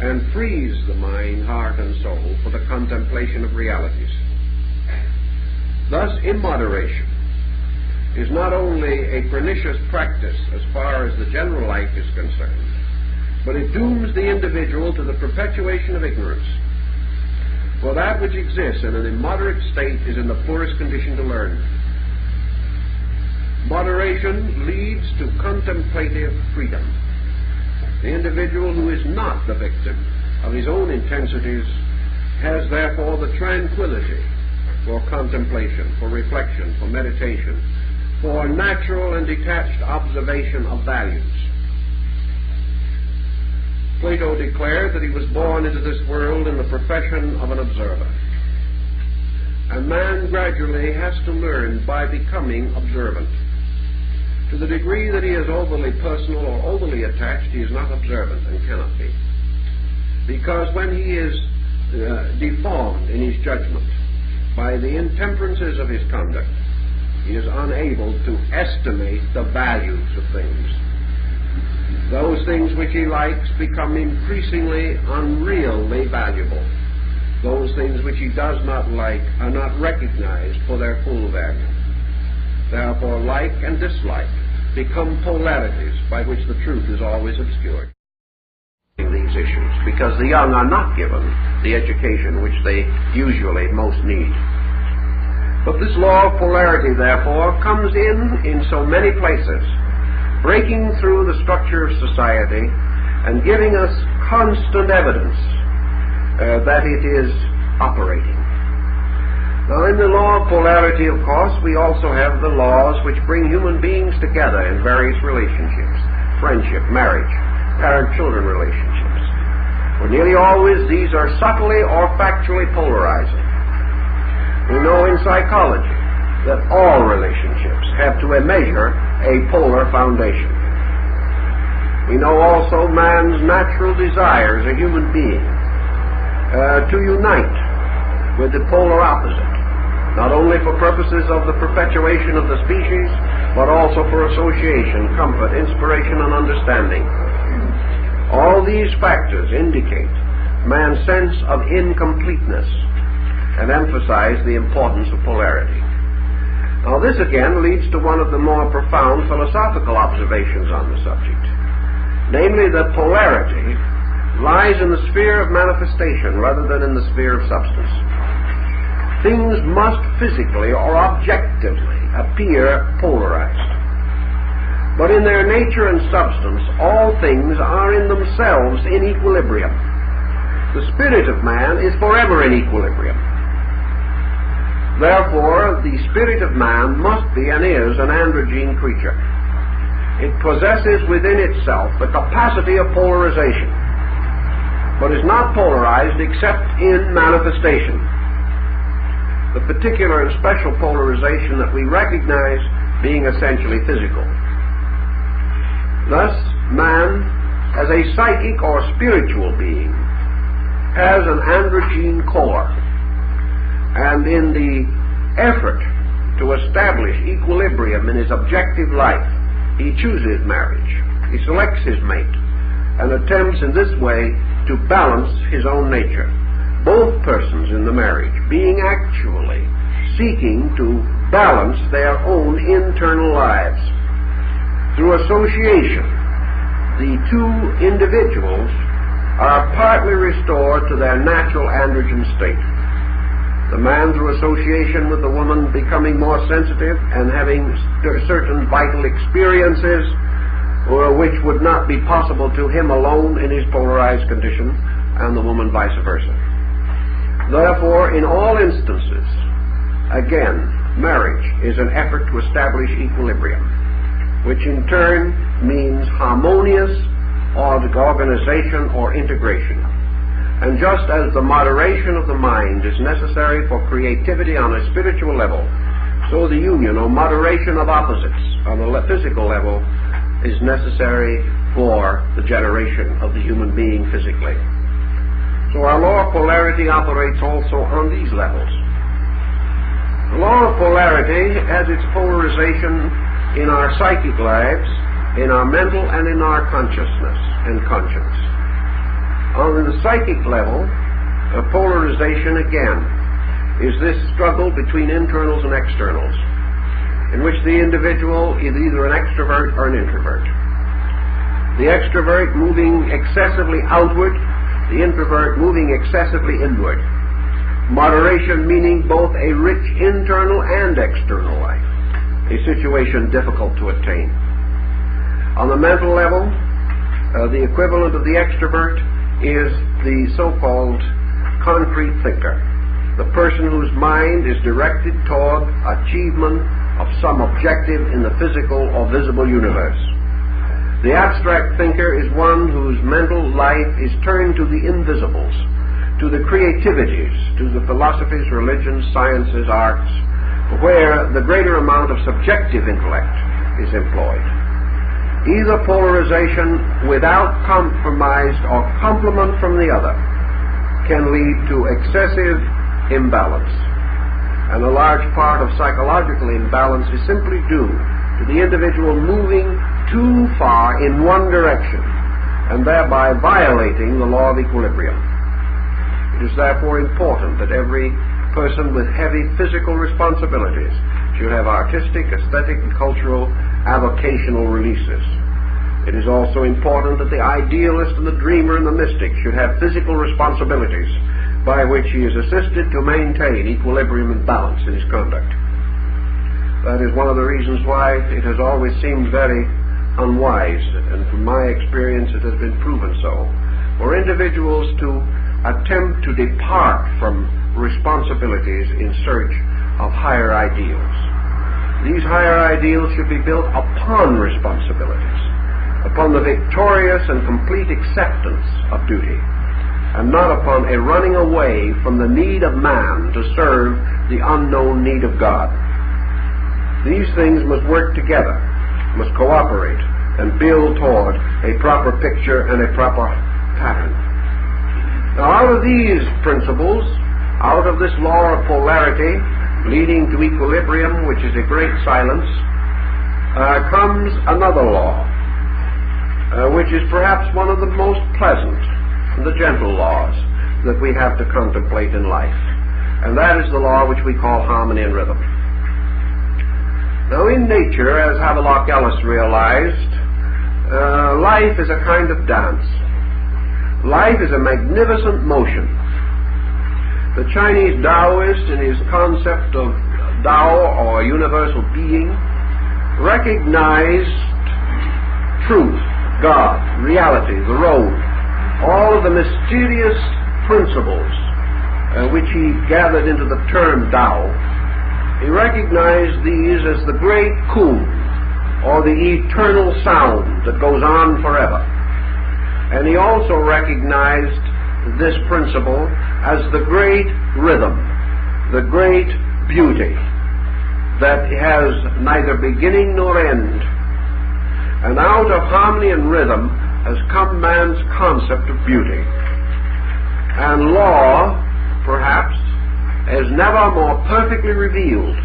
and frees the mind, heart, and soul for the contemplation of realities. Thus, immoderation is not only a pernicious practice as far as the general life is concerned, but it dooms the individual to the perpetuation of ignorance. For that which exists in an immoderate state is in the poorest condition to learn. Moderation leads to contemplative freedom. The individual who is not the victim of his own intensities has therefore the tranquility for contemplation, for reflection, for meditation, for natural and detached observation of values. Plato declared that he was born into this world in the profession of an observer. And man gradually has to learn by becoming observant. To the degree that he is overly personal or overly attached, he is not observant and cannot be. Because when he is deformed in his judgment by the intemperances of his conduct, he is unable to estimate the values of things. Those things which he likes become increasingly unreally valuable. Those things which he does not like are not recognized for their full value. Therefore, like and dislike become polarities by which the truth is always obscured. These issues, because the young are not given the education which they usually most need. But this law of polarity, therefore, comes in so many places, breaking through the structure of society and giving us constant evidence that it is operating. Now, in the law of polarity, of course, we also have the laws which bring human beings together in various relationships. friendship, marriage, parent-children relationships. For nearly always these are subtly or factually polarizing. We know in psychology that all relationships have to a measure a polar foundation. We know also man's natural desire as a human being to unite with the polar opposite, not only for purposes of the perpetuation of the species, but also for association, comfort, inspiration, and understanding. All these factors indicate man's sense of incompleteness and emphasize the importance of polarity. Now this again leads to one of the more profound philosophical observations on the subject, namely that polarity lies in the sphere of manifestation rather than in the sphere of substance. Things must physically or objectively appear polarized. But in their nature and substance, all things are in themselves in equilibrium. The spirit of man is forever in equilibrium. Therefore, the spirit of man must be and is an androgyne creature. It possesses within itself the capacity of polarization, but is not polarized except in manifestation. The particular and special polarization that we recognize being essentially physical. Thus, man, as a psychic or spiritual being, has an androgyne core, and in the effort to establish equilibrium in his objective life, he chooses marriage, he selects his mate, and attempts in this way to balance his own nature. Both persons in the marriage being actually seeking to balance their own internal lives. Through association, the two individuals are partly restored to their natural androgen state. The man, through association with the woman, becoming more sensitive and having certain vital experiences which would not be possible to him alone in his polarized condition, and the woman vice versa. Therefore, in all instances, again, marriage is an effort to establish equilibrium, which in turn means harmonious organization or integration. And just as the moderation of the mind is necessary for creativity on a spiritual level, so the union or moderation of opposites on the physical level is necessary for the generation of the human being physically. So our law of polarity operates also on these levels. The law of polarity has its polarization in our psychic lives, in our mental and in our consciousness and conscience. On the psychic level, polarization again is this struggle between internals and externals, in which the individual is either an extrovert or an introvert. The extrovert moving excessively outward, the introvert moving excessively inward. Moderation meaning both a rich internal and external life, a situation difficult to attain. On the mental level, the equivalent of the extrovert is the so-called concrete thinker, the person whose mind is directed toward achievement of some objective in the physical or visible universe. The abstract thinker is one whose mental life is turned to the invisibles, to the creativities, to the philosophies, religions, sciences, arts, where the greater amount of subjective intellect is employed. Either polarization without compromise or complement from the other can lead to excessive imbalance. And a large part of psychological imbalance is simply due to the individual moving too far in one direction and thereby violating the law of equilibrium. It is therefore important that every person with heavy physical responsibilities should have artistic, aesthetic, and cultural avocational releases. It is also important that the idealist and the dreamer and the mystic should have physical responsibilities by which he is assisted to maintain equilibrium and balance in his conduct. That is one of the reasons why it has always seemed very unwise, and from my experience it has been proven so, for individuals to attempt to depart from responsibilities in search of higher ideals. These higher ideals should be built upon responsibilities, upon the victorious and complete acceptance of duty, and not upon a running away from the need of man to serve the unknown need of God. These things must work together, must cooperate, and build toward a proper picture and a proper pattern. Now, out of these principles, out of this law of polarity leading to equilibrium, which is a great silence, comes another law, which is perhaps one of the most pleasant and the gentle laws that we have to contemplate in life. And that is the law which we call harmony and rhythm. Now, in nature, as Havelock Ellis realized, life is a kind of dance. Life is a magnificent motion. The Chinese Taoist, in his concept of Tao, or universal being, recognized truth, God, reality, the road, all of the mysterious principles which he gathered into the term Tao. He recognized these as the great Kun, or the eternal sound that goes on forever. And he also recognized this principle as the great rhythm, the great beauty that has neither beginning nor end. And out of harmony and rhythm has come man's concept of beauty. And law, perhaps, is never more perfectly revealed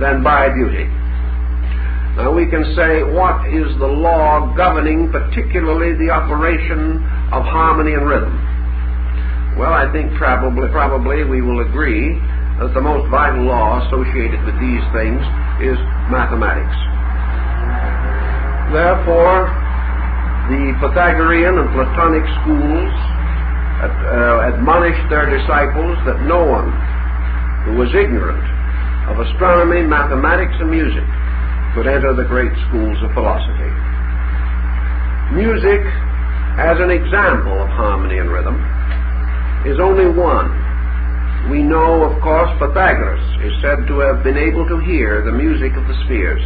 than by beauty. Now we can say, what is the law governing particularly the operation of harmony and rhythm? Well, I think probably we will agree that the most vital law associated with these things is mathematics. Therefore, the Pythagorean and Platonic schools admonished their disciples that no one who was ignorant of astronomy, mathematics, and music could enter the great schools of philosophy. Music, as an example of harmony and rhythm, is only one. We know, of course, Pythagoras is said to have been able to hear the music of the spheres,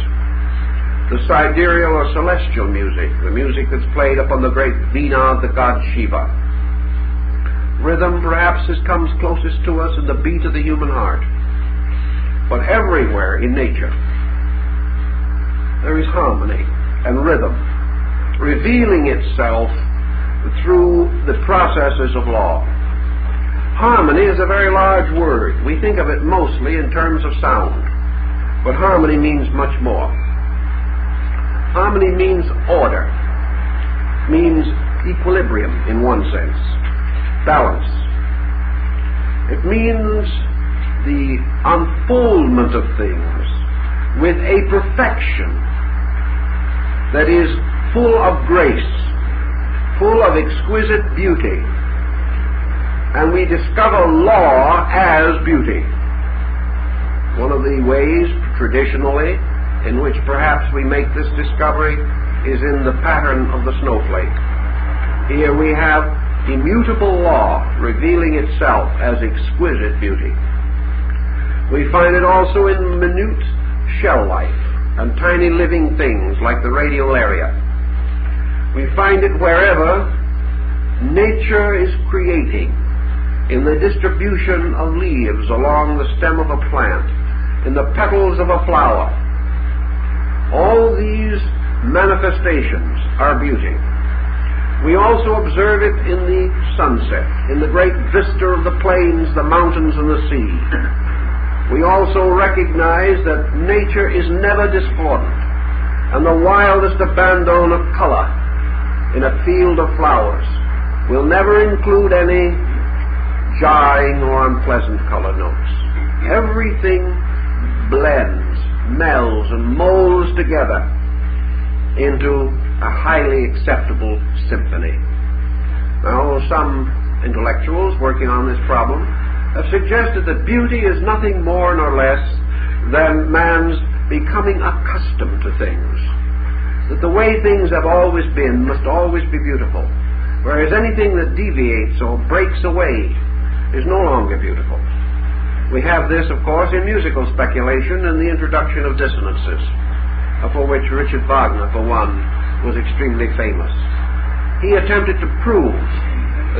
the sidereal or celestial music, the music that's played upon the great vina of the god Shiva. Rhythm, perhaps, comes closest to us in the beat of the human heart. But everywhere in nature, there is harmony and rhythm, revealing itself through the processes of law. Harmony is a very large word. We think of it mostly in terms of sound, but harmony means much more. Harmony means order, means equilibrium in one sense, balance. It means the unfoldment of things with a perfection that is full of grace, full of exquisite beauty. And we discover law as beauty. One of the ways, traditionally, in which perhaps we make this discovery is in the pattern of the snowflake. Here we have immutable law revealing itself as exquisite beauty. We find it also in minute shell life and tiny living things like the radial area. We find it wherever nature is creating, in the distribution of leaves along the stem of a plant, in the petals of a flower. All these manifestations are beauty. We also observe it in the sunset, in the great vista of the plains, the mountains, and the sea. We also recognize that nature is never discordant, and the wildest abandon of color in a field of flowers will never include any jarring or unpleasant color notes. Everything blends, melds, and molds together into a highly acceptable symphony. Now, some intellectuals working on this problem have suggested that beauty is nothing more nor less than man's becoming accustomed to things, that the way things have always been must always be beautiful, whereas anything that deviates or breaks away is no longer beautiful. We have this, of course, in musical speculation and the introduction of dissonances, for which Richard Wagner, for one, was extremely famous. He attempted to prove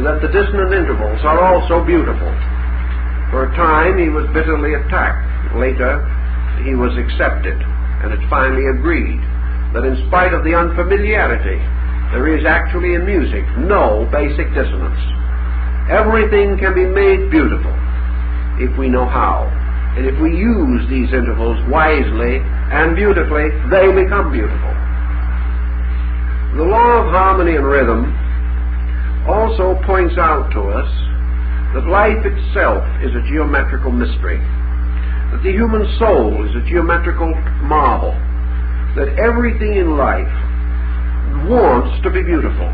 that the dissonant intervals are also beautiful. For a time he was bitterly attacked. Later he was accepted, and it's finally agreed that in spite of the unfamiliarity, there is actually in music no basic dissonance. Everything can be made beautiful if we know how. And if we use these intervals wisely and beautifully, they become beautiful. The law of harmony and rhythm also points out to us that life itself is a geometrical mystery, that the human soul is a geometrical marvel, that everything in life wants to be beautiful,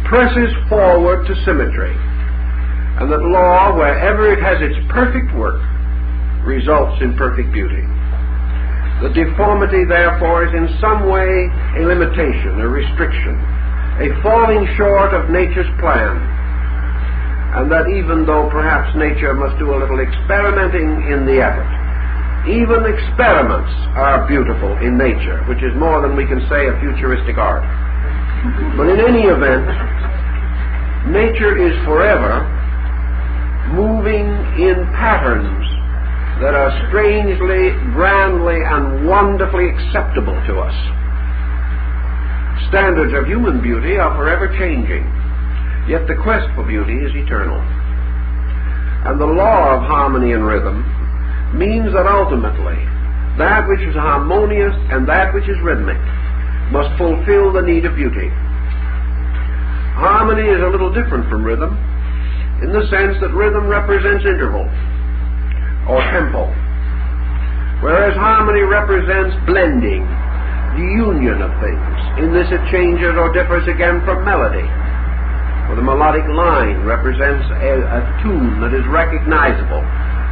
presses forward to symmetry, and that law, wherever it has its perfect work, results in perfect beauty. The deformity, therefore, is in some way a limitation, a restriction, a falling short of nature's plan, and that even though perhaps nature must do a little experimenting in the effort, even experiments are beautiful in nature, which is more than we can say of futuristic art. But in any event, nature is forever moving in patterns that are strangely, grandly, and wonderfully acceptable to us. Standards of human beauty are forever changing, yet the quest for beauty is eternal. And the law of harmony and rhythm means that ultimately that which is harmonious and that which is rhythmic must fulfill the need of beauty. Harmony is a little different from rhythm in the sense that rhythm represents interval or tempo, whereas harmony represents blending, the union of things. In this it changes or differs again from melody, for the melodic line represents a tune that is recognizable,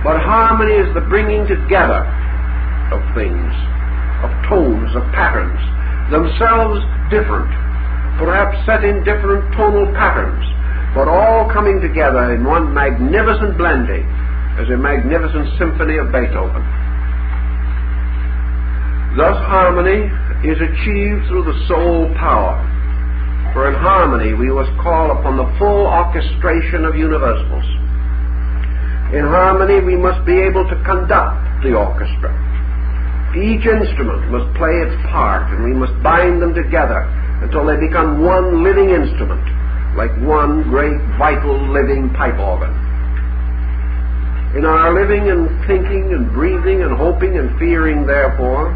but harmony is the bringing together of things, of tones, of patterns, themselves different, perhaps set in different tonal patterns, but all coming together in one magnificent blending, as a magnificent symphony of Beethoven. Thus harmony is achieved through the soul power, for in harmony we must call upon the full orchestration of universals. In harmony we must be able to conduct the orchestra. Each instrument must play its part, and we must bind them together until they become one living instrument, like one great vital living pipe organ. In our living and thinking and breathing and hoping and fearing, therefore,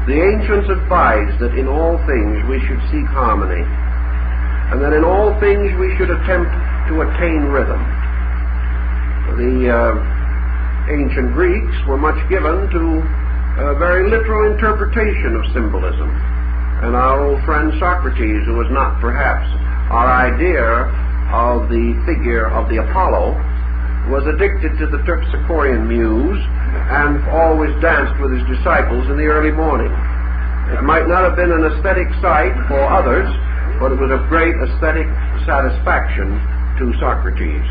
the ancients advised that in all things we should seek harmony, and that in all things we should attempt to attain rhythm. The ancient Greeks were much given to a very literal interpretation of symbolism, and our old friend Socrates, who was not perhaps our idea of the figure of the Apollo, was addicted to the Terpsichorean muse and always danced with his disciples in the early morning. It might not have been an aesthetic sight for others, but it was of great aesthetic satisfaction to Socrates,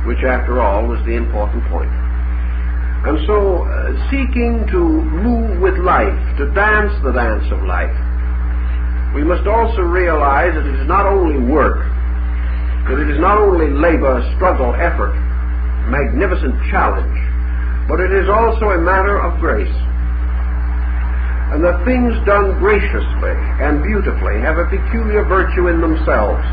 which after all was the important point. And so, seeking to move with life, to dance the dance of life, we must also realize that it is not only work, that it is not only labor, struggle, effort, magnificent challenge, but it is also a matter of grace, and that things done graciously and beautifully have a peculiar virtue in themselves,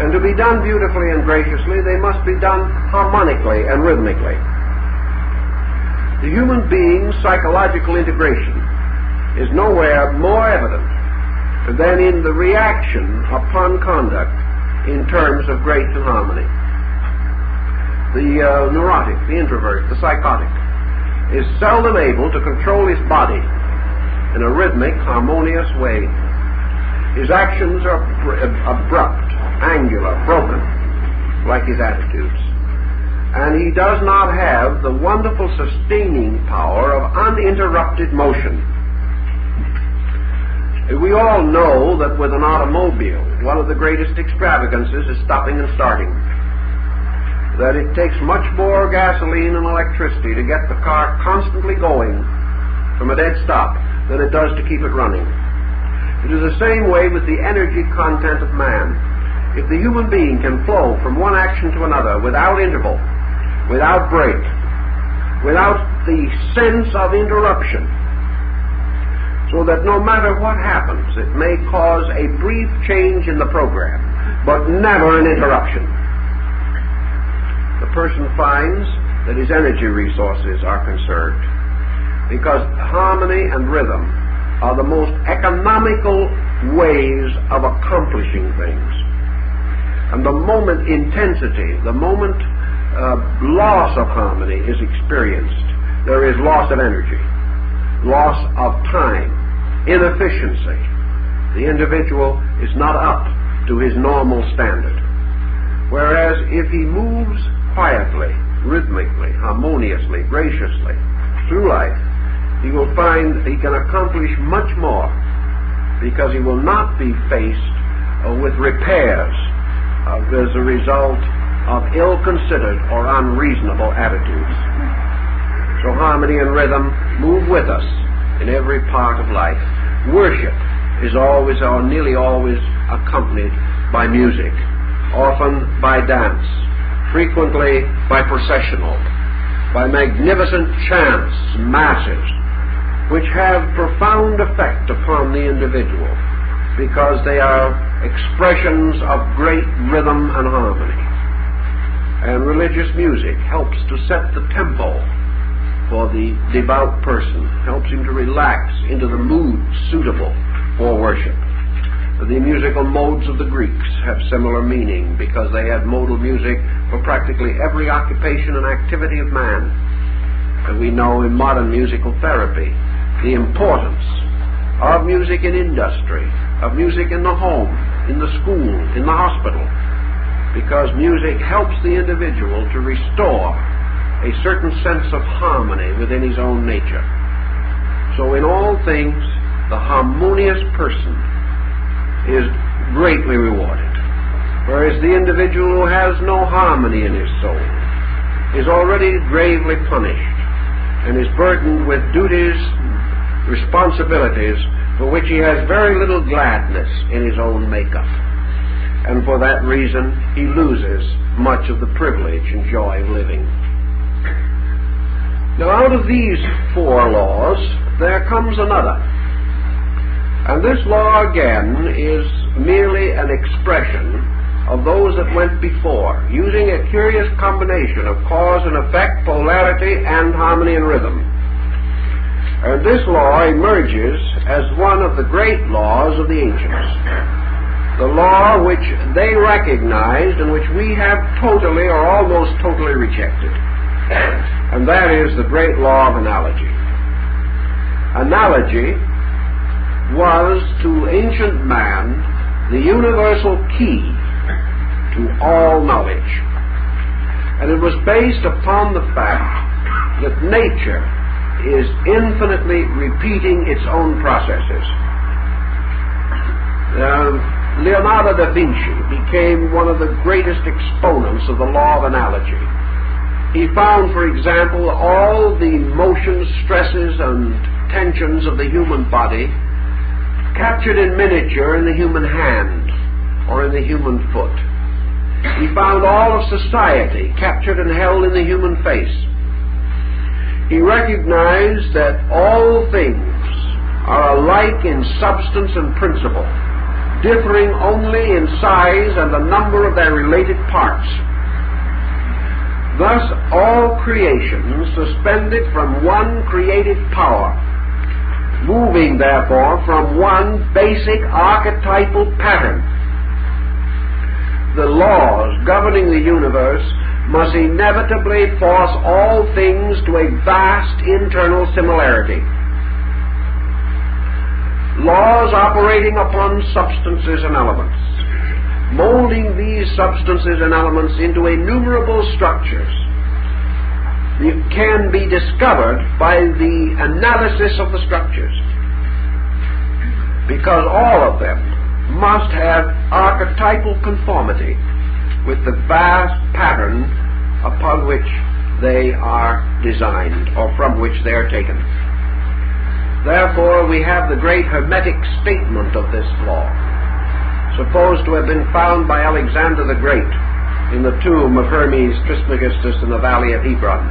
and to be done beautifully and graciously they must be done harmonically and rhythmically. The human being's psychological integration is nowhere more evident than in the reaction upon conduct in terms of grace and harmony. The neurotic, the introvert, the psychotic is seldom able to control his body in a rhythmic, harmonious way. His actions are abrupt, angular, broken, like his attitudes. And he does not have the wonderful sustaining power of uninterrupted motion. We all know that with an automobile, one of the greatest extravagances is stopping and starting. That it takes much more gasoline and electricity to get the car constantly going from a dead stop than it does to keep it running. It is the same way with the energy content of man. If the human being can flow from one action to another without interval, without break, without the sense of interruption, so that no matter what happens, it may cause a brief change in the program, but never an interruption, the person finds that his energy resources are conserved, because harmony and rhythm are the most economical ways of accomplishing things. And the moment intensity, the moment loss of harmony is experienced, there is loss of energy, loss of time, inefficiency. The individual is not up to his normal standard. Whereas if he moves quietly, rhythmically, harmoniously, graciously through life, he will find he can accomplish much more, because he will not be faced with repairs as a result of ill-considered or unreasonable attitudes. So harmony and rhythm move with us in every part of life. Worship is always or nearly always accompanied by music, often by dance, frequently by processional, by magnificent chants, masses, which have profound effect upon the individual, because they are expressions of great rhythm and harmony. And religious music helps to set the tempo for the devout person, helps him to relax into the mood suitable for worship. The musical modes of the Greeks have similar meaning, because they had modal music for practically every occupation and activity of man. And we know in modern musical therapy the importance of music in industry, of music in the home, in the school, in the hospital, because music helps the individual to restore a certain sense of harmony within his own nature. So in all things, the harmonious person is greatly rewarded, whereas the individual who has no harmony in his soul is already gravely punished and is burdened with duties, responsibilities for which he has very little gladness in his own makeup. And for that reason, he loses much of the privilege and joy of living. Now, out of these four laws, there comes another. And this law, again, is merely an expression of those that went before, using a curious combination of cause and effect, polarity, and harmony and rhythm. And this law emerges as one of the great laws of the ancients, the law which they recognized and which we have totally or almost totally rejected. And that is the great law of analogy. Analogy was to ancient man the universal key to all knowledge. And it was based upon the fact that nature is infinitely repeating its own processes. Leonardo da Vinci became one of the greatest exponents of the law of analogy. He found, for example, all the motions, stresses, and tensions of the human body captured in miniature in the human hand or in the human foot. He found all of society captured and held in the human face. He recognized that all things are alike in substance and principle, differing only in size and the number of their related parts. Thus, all creation suspended from one creative power, moving, therefore, from one basic archetypal pattern. The laws governing the universe must inevitably force all things to a vast internal similarity. Laws operating upon substances and elements, molding these substances and elements into innumerable structures, can be discovered by the analysis of the structures, because all of them must have archetypal conformity with the vast pattern upon which they are designed or from which they are taken. Therefore, we have the great Hermetic statement of this law, supposed to have been found by Alexander the Great in the tomb of Hermes Trismegistus in the valley of Hebron.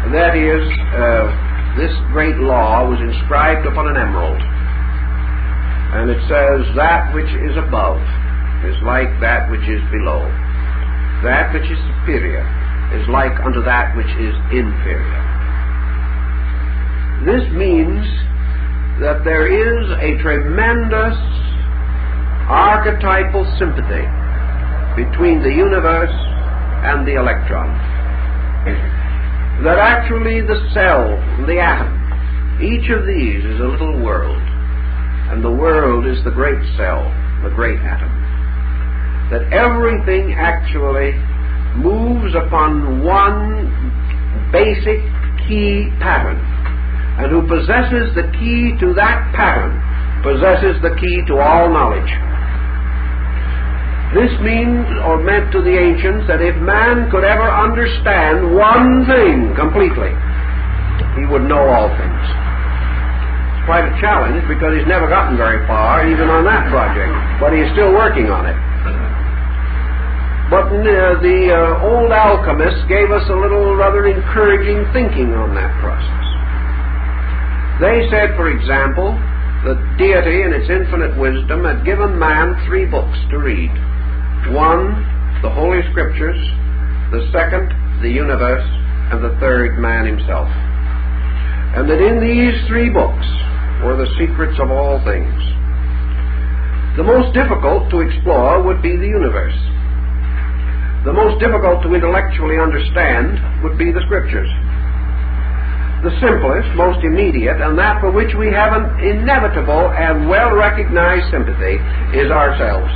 And that is, this great law was inscribed upon an emerald. And it says, that which is above is like that which is below. That which is superior is like unto that which is inferior. This means that there is a tremendous archetypal sympathy between the universe and the electron. That actually the cell, the atom, each of these is a little world, and the world is the great cell, the great atom. That everything actually moves upon one basic key pattern, and who possesses the key to that pattern possesses the key to all knowledge. This means, or meant to the ancients, that if man could ever understand one thing completely, he would know all things. It's quite a challenge, because he's never gotten very far, even on that project, but he's still working on it. But the old alchemists gave us a little rather encouraging thinking on that process. They said, for example, that deity in its infinite wisdom had given man 3 books to read. 1, the Holy Scriptures; the 2nd, the universe; and the 3rd, man himself. And that in these 3 books were the secrets of all things. The most difficult to explore would be the universe. The most difficult to intellectually understand would be the Scriptures. The simplest, most immediate, and that for which we have an inevitable and well-recognized sympathy, is ourselves.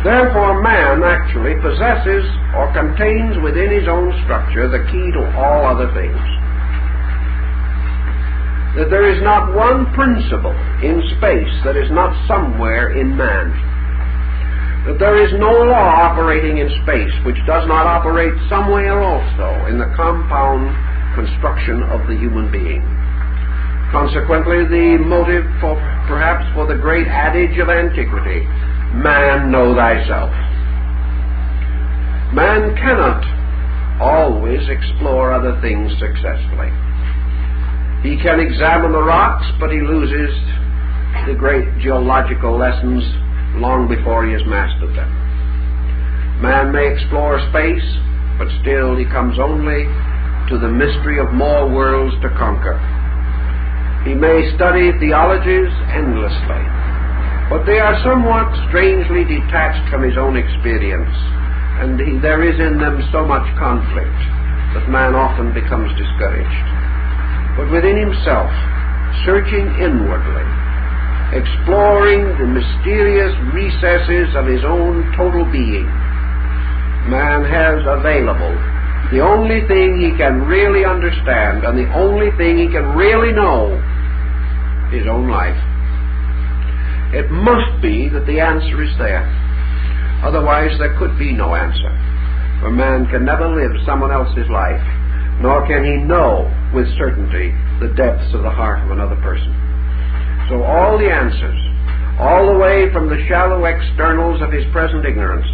Therefore, man actually possesses or contains within his own structure the key to all other things. That there is not one principle in space that is not somewhere in man. That there is no law operating in space which does not operate somewhere also in the compound construction of the human being. Consequently, the motive perhaps for the great adage of antiquity, man, know thyself. Man cannot always explore other things successfully. He can examine the rocks, but he loses the great geological lessons long before he has mastered them. Man may explore space, but still he comes only to the mystery of more worlds to conquer. He may study theologies endlessly, but they are somewhat strangely detached from his own experience, and there is in them so much conflict that man often becomes discouraged. But within himself, searching inwardly, exploring the mysterious recesses of his own total being, man has available the only thing he can really understand and the only thing he can really know, his own life. It must be that the answer is there. Otherwise there could be no answer. For man can never live someone else's life, nor can he know with certainty the depths of the heart of another person. So all the answers, all the way from the shallow externals of his present ignorance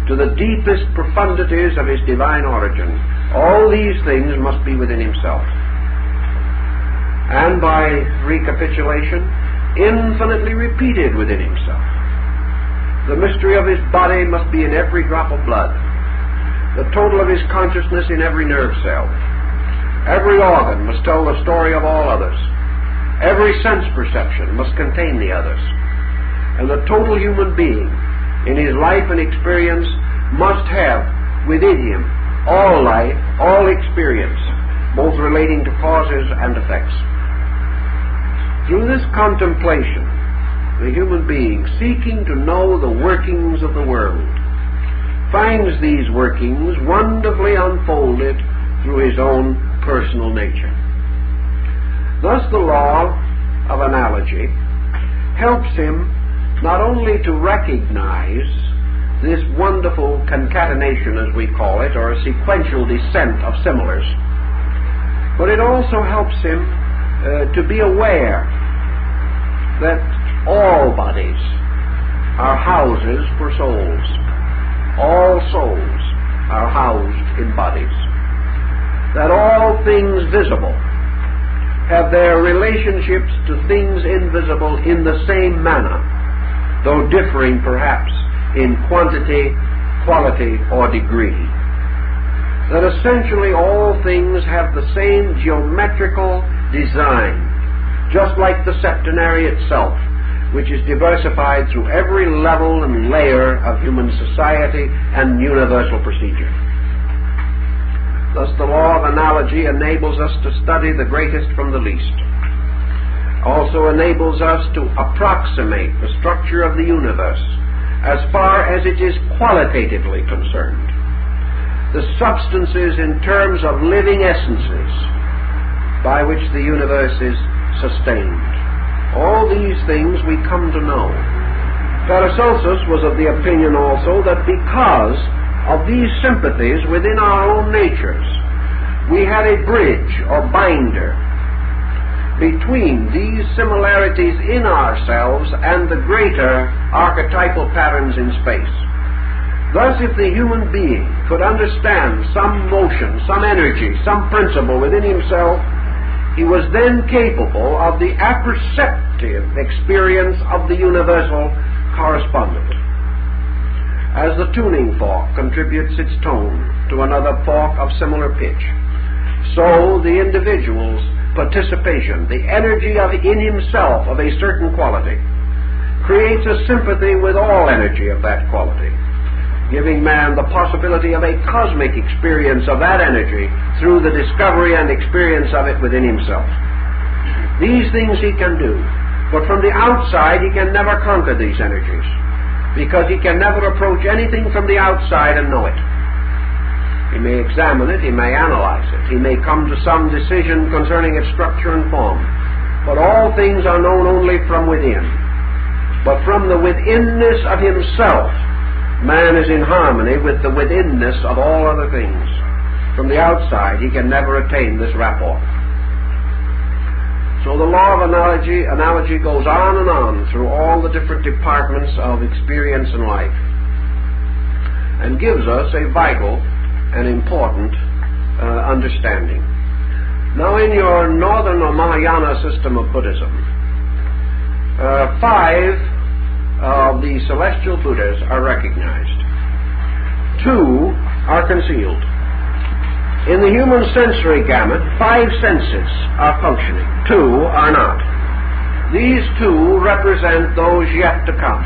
to the deepest profundities of his divine origin, all these things must be within himself. And by recapitulation, infinitely repeated within himself. The mystery of his body must be in every drop of blood, the total of his consciousness in every nerve cell. Every organ must tell the story of all others. Every sense perception must contain the others. And the total human being, in his life and experience, must have within him all life, all experience, both relating to causes and effects. Through this contemplation, the human being, seeking to know the workings of the world, finds these workings wonderfully unfolded through his own personal nature. Thus the law of analogy helps him not only to recognize this wonderful concatenation, as we call it, or a sequential descent of similars, but it also helps him to be aware that all bodies are houses for souls. All souls are housed in bodies. That all things visible have their relationships to things invisible in the same manner, though differing perhaps in quantity, quality, or degree. That essentially all things have the same geometrical design, just like the septenary itself, which is diversified through every level and layer of human society and universal procedure. Thus the law of analogy enables us to study the greatest from the least. Also enables us to approximate the structure of the universe as far as it is qualitatively concerned. The substances in terms of living essences by which the universe is sustained. All these things we come to know. Paracelsus was of the opinion also that because of these sympathies within our own natures, we had a bridge or binder between these similarities in ourselves and the greater archetypal patterns in space. Thus, if the human being could understand some motion, some energy, some principle within himself, he was then capable of the apperceptive experience of the universal correspondent. As the tuning fork contributes its tone to another fork of similar pitch, so the individual's participation, the energy in himself of a certain quality, creates a sympathy with all energy of that quality, giving man the possibility of a cosmic experience of that energy through the discovery and experience of it within himself. These things he can do, but from the outside he can never conquer these energies, because he can never approach anything from the outside and know it. He may examine it, he may analyze it, he may come to some decision concerning its structure and form, but all things are known only from within. But from the withinness of himself, man is in harmony with the withinness of all other things. From the outside, he can never attain this rapport. So the law of analogy goes on and on through all the different departments of experience and life, and gives us a vital and important understanding. Now, in your Northern or Mahayana system of Buddhism, 5 of the celestial Buddhas are recognized. 2 are concealed. In the human sensory gamut, 5 senses are functioning. 2 are not. These 2 represent those yet to come.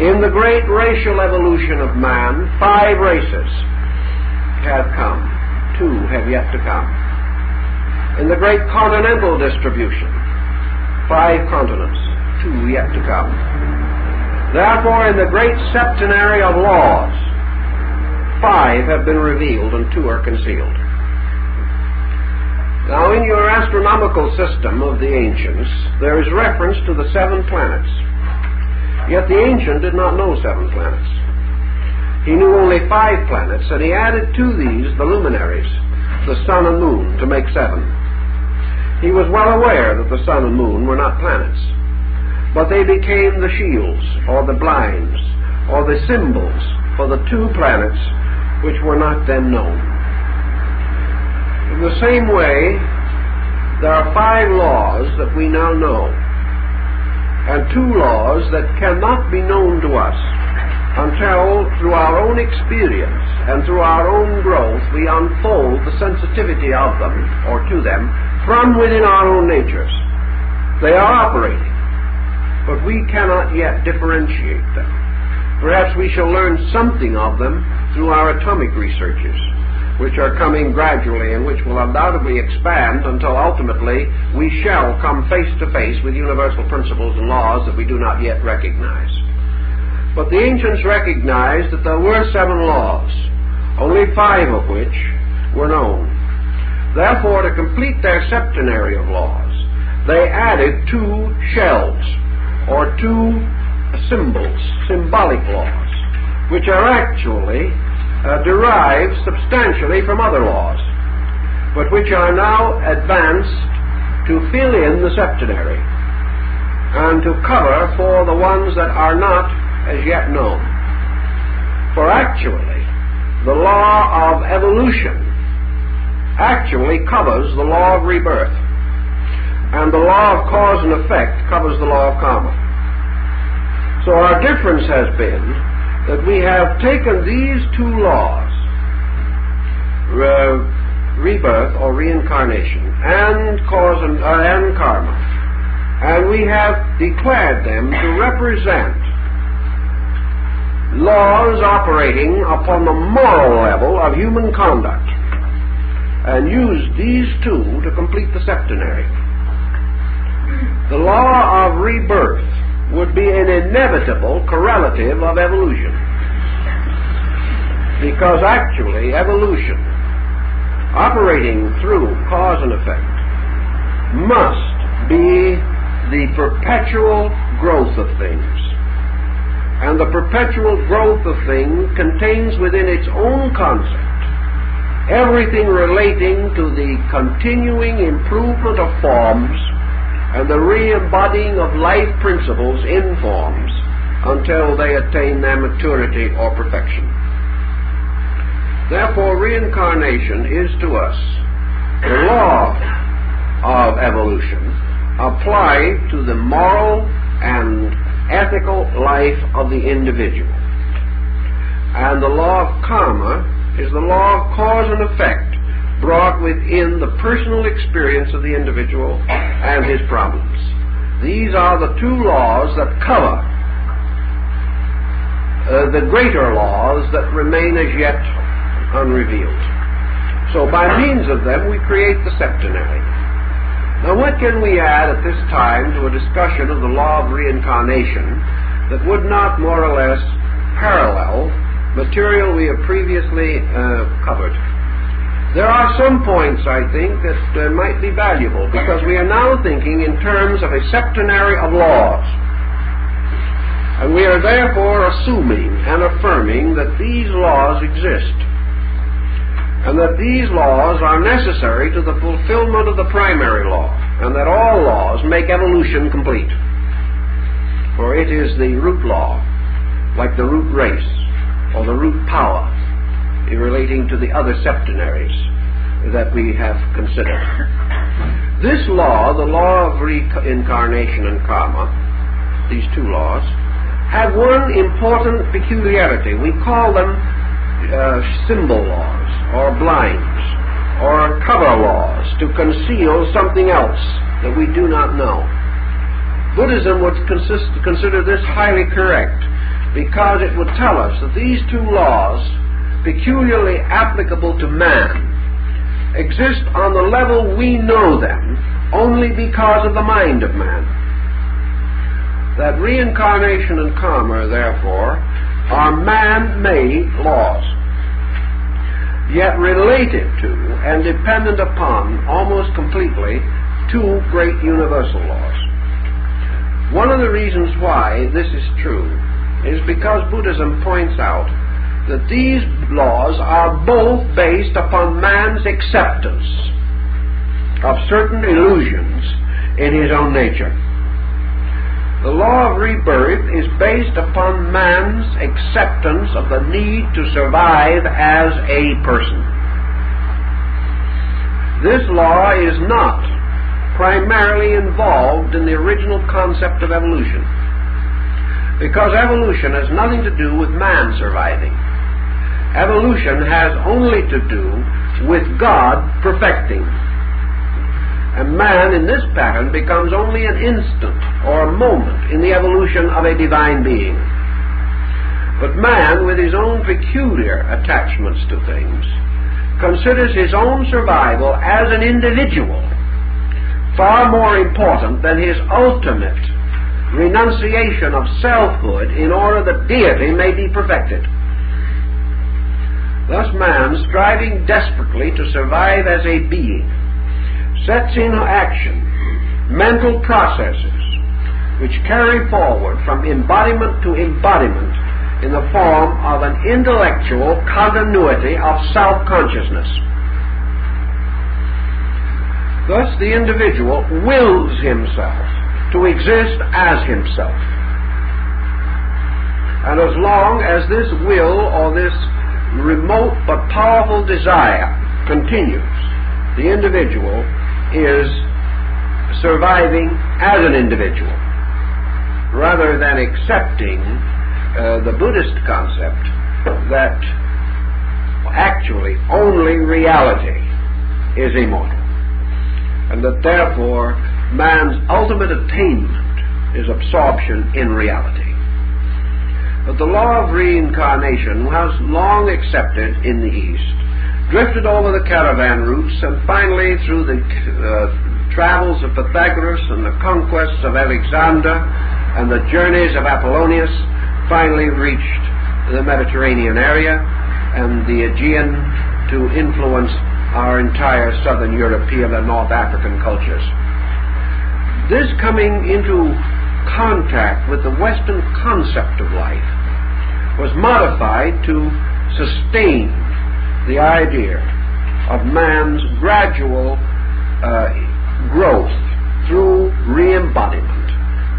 In the great racial evolution of man, 5 races have come. 2 have yet to come. In the great continental distribution, 5 continents, 2 yet to come. Therefore, in the great septenary of laws, 5 have been revealed and 2 are concealed. Now, in your astronomical system of the ancients, there is reference to the 7 planets. Yet the ancient did not know 7 planets. He knew only 5 planets, and he added to these the luminaries, the sun and moon, to make 7. He was well aware that the sun and moon were not planets, but they became the shields, or the blinds, or the symbols for the 2 planets which were not then known. In the same way, there are 5 laws that we now know, and 2 laws that cannot be known to us until, through our own experience and through our own growth, we unfold the sensitivity of them, or to them, from within our own natures. They are operating, but we cannot yet differentiate them. Perhaps we shall learn something of them through our atomic researches, which are coming gradually and which will undoubtedly expand until ultimately we shall come face to face with universal principles and laws that we do not yet recognize. But the ancients recognized that there were 7 laws, only 5 of which were known. Therefore, to complete their septenary of laws, they added 2 shells, or 2 symbols, symbolic laws, which are actually derived substantially from other laws. but which are now advanced to fill in the septenary and to cover for the ones that are not as yet known. For actually, the law of evolution actually covers the law of rebirth, and the law of cause and effect covers the law of karma. So our difference has been that we have taken these two laws, rebirth or reincarnation, and cause and karma, and we have declared them to represent laws operating upon the moral level of human conduct, and used these two to complete the septenary. The law of rebirth would be an inevitable correlative of evolution, because actually evolution, operating through cause and effect, must be the perpetual growth of things. And the perpetual growth of things contains within its own concept everything relating to the continuing improvement of forms and the re-embodying of life principles in forms until they attain their maturity or perfection. Therefore, reincarnation is to us the law of evolution applied to the moral and ethical life of the individual. And the law of karma is the law of cause and effect brought within the personal experience of the individual and his problems. These are the two laws that cover the greater laws that remain as yet unrevealed. So by means of them we create the septenary. Now what can we add at this time to a discussion of the law of reincarnation that would not more or less parallel material we have previously covered? There are some points, I think, that might be valuable, because we are now thinking in terms of a septenary of laws. And we are therefore assuming and affirming that these laws exist, and that these laws are necessary to the fulfillment of the primary law, and that all laws make evolution complete. For it is the root law, like the root race, or the root power, relating to the other septenaries that we have considered. This law, the law of reincarnation and karma, these two laws, have one important peculiarity. We call them symbol laws, or blinds, or cover laws, to conceal something else that we do not know. Buddhism would consider this highly correct, because it would tell us that these two laws, peculiarly applicable to man, exist on the level we know them only because of the mind of man. That reincarnation and karma, therefore, are man-made laws, yet related to and dependent upon almost completely two great universal laws. One of the reasons why this is true is because Buddhism points out that these laws are both based upon man's acceptance of certain illusions in his own nature. The law of rebirth is based upon man's acceptance of the need to survive as a person. This law is not primarily involved in the original concept of evolution, because evolution has nothing to do with man surviving. Evolution has only to do with God perfecting. And man in this pattern becomes only an instant or a moment in the evolution of a divine being. But man, with his own peculiar attachments to things, considers his own survival as an individual far more important than his ultimate renunciation of selfhood in order that deity may be perfected. Thus man, striving desperately to survive as a being, sets in action mental processes which carry forward from embodiment to embodiment in the form of an intellectual continuity of self-consciousness. Thus, the individual wills himself to exist as himself. And as long as this will, or this remote but powerful desire, continues, the individual is surviving as an individual, rather than accepting the Buddhist concept that actually only reality is immortal, and that therefore man's ultimate attainment is absorption in reality. But the law of reincarnation was long accepted in the East, drifted over the caravan routes, and finally through the travels of Pythagoras and the conquests of Alexander and the journeys of Apollonius, finally reached the Mediterranean area and the Aegean to influence our entire southern European and North African cultures. This coming into contact with the Western concept of life was modified to sustain the idea of man's gradual growth through re-embodiment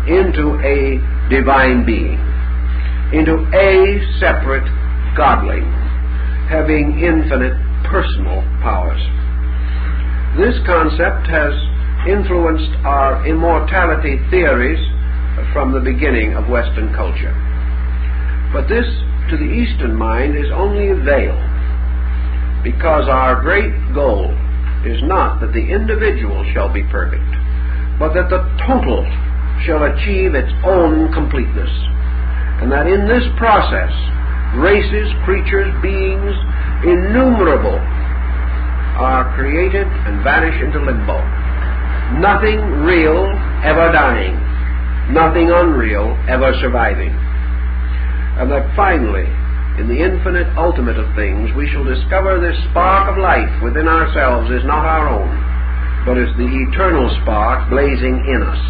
into a divine being, into a separate godling, having infinite personal powers. This concept has influenced our immortality theories from the beginning of Western culture. But this, to the Eastern mind, is only a veil, because our great goal is not that the individual shall be perfect, but that the total shall achieve its own completeness, and that in this process races, creatures, beings innumerable are created and vanish into limbo. Nothing real ever dying, nothing unreal ever surviving. And that finally, in the infinite ultimate of things, we shall discover this spark of life within ourselves is not our own, but is the eternal spark blazing in us.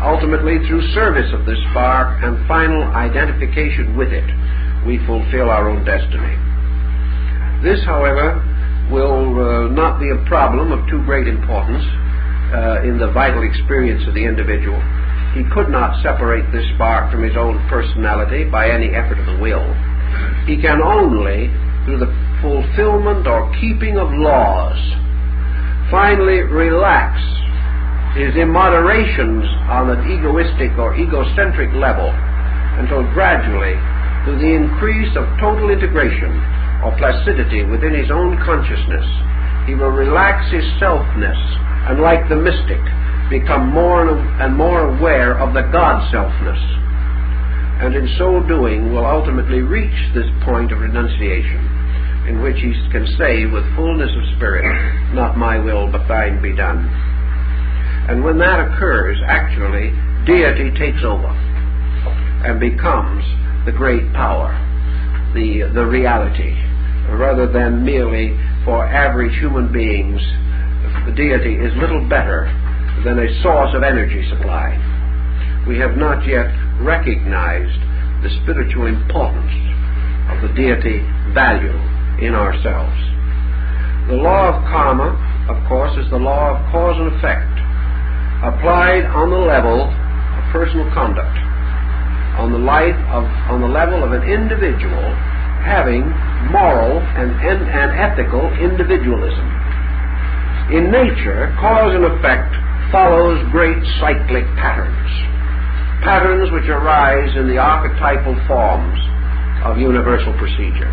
Ultimately, through service of this spark and final identification with it, we fulfill our own destiny. This, however, will not be a problem of too great importance in the vital experience of the individual. He could not separate this spark from his own personality by any effort of the will. He can only, through the fulfillment or keeping of laws, finally relax his immoderations on an egoistic or egocentric level until gradually, through the increase of total integration or placidity within his own consciousness, he will relax his selfness and, like the mystic, become more and more aware of the God-selfness, and in so doing will ultimately reach this point of renunciation in which he can say with fullness of spirit, "Not my will, but thine be done." And when that occurs, actually, deity takes over and becomes the great power, the reality, rather than merely for average human beings. The deity is little better than a source of energy supply. We have not yet recognized the spiritual importance of the deity value in ourselves. The law of karma, of course, is the law of cause and effect, applied on the level of personal conduct, on the level of an individual having moral and ethical individualism. In nature, cause and effect follows great cyclic patterns which arise in the archetypal forms of universal procedure.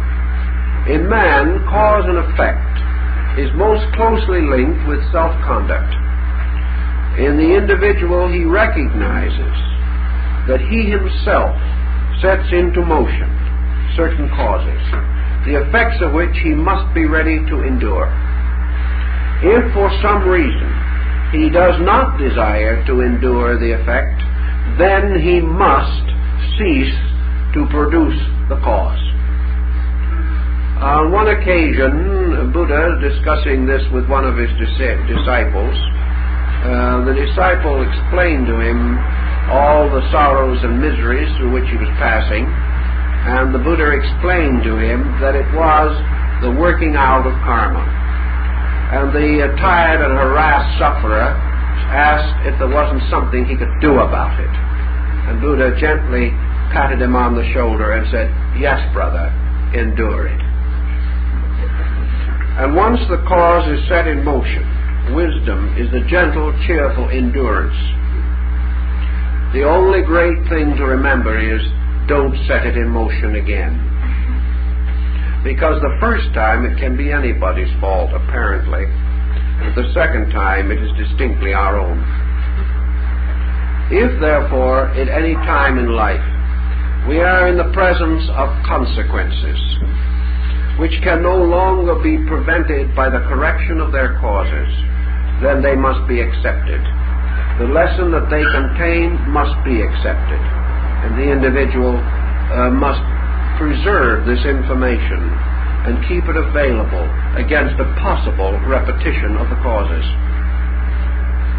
In man, cause and effect is most closely linked with self-conduct. In the individual, he recognizes that he himself sets into motion certain causes, the effects of which he must be ready to endure. If for some reason he does not desire to endure the effect, then he must cease to produce the cause. On one occasion, Buddha, discussing this with one of his disciples, the disciple explained to him all the sorrows and miseries through which he was passing, and the Buddha explained to him that it was the working out of karma, and the tired and harassed sufferer asked if there wasn't something he could do about it. And Buddha gently patted him on the shoulder and said, "Yes, brother, endure it." And once the cause is set in motion, wisdom is the gentle, cheerful endurance. The only great thing to remember is, don't set it in motion again. Because the first time it can be anybody's fault, apparently. And the second time it is distinctly our own. If, therefore, at any time in life we are in the presence of consequences which can no longer be prevented by the correction of their causes, then they must be accepted. The lesson that they contain must be accepted, and the individual must preserve this information and keep it available against a possible repetition of the causes.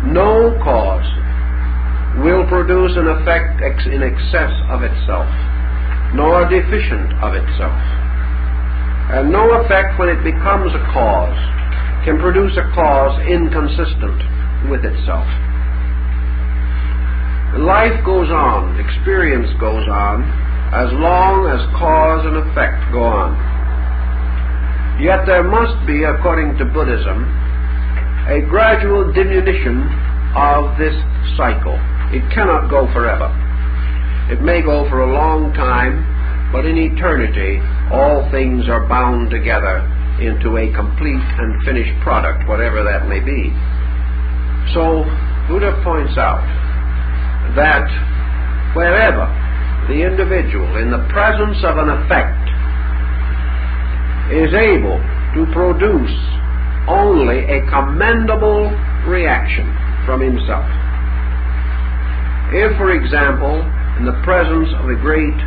No cause will produce an effect in excess of itself, nor deficient of itself. And no effect, when it becomes a cause, can produce a cause inconsistent with itself. Life goes on, experience goes on, as long as cause and effect go on. Yet there must be, according to Buddhism, a gradual diminution of this cycle. It cannot go forever. It may go for a long time, but in eternity all things are bound together into a complete and finished product, whatever that may be. So Buddha points out that wherever the individual in the presence of an effect is able to produce only a commendable reaction from himself. If, for example, in the presence of a great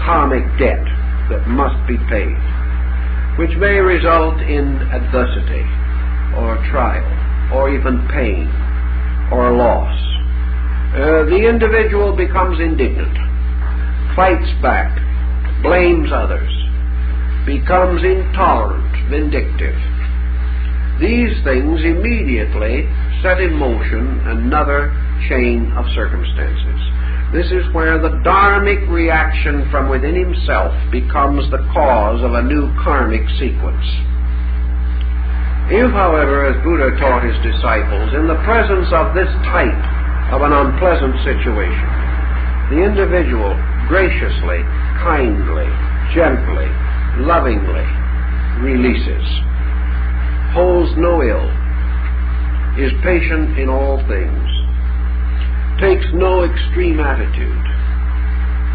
karmic debt that must be paid, which may result in adversity or trial or even pain or loss, the individual becomes indignant, fights back, blames others, becomes intolerant, vindictive. These things immediately set in motion another chain of circumstances. This is where the dharmic reaction from within himself becomes the cause of a new karmic sequence. If, however, as Buddha taught his disciples, in the presence of this type of an unpleasant situation, the individual graciously, kindly, gently, lovingly releases, holds no ill, is patient in all things, takes no extreme attitude,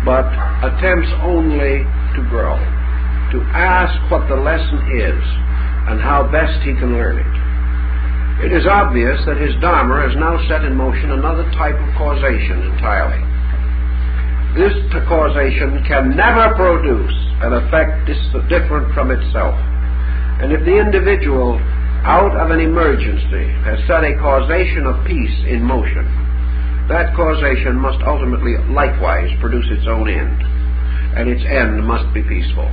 but attempts only to grow, to ask what the lesson is and how best he can learn it. It is obvious that his Dharma has now set in motion another type of causation entirely. This causation can never produce an effect different from itself. And if the individual, out of an emergency, has set a causation of peace in motion, that causation must ultimately likewise produce its own end, and its end must be peaceful.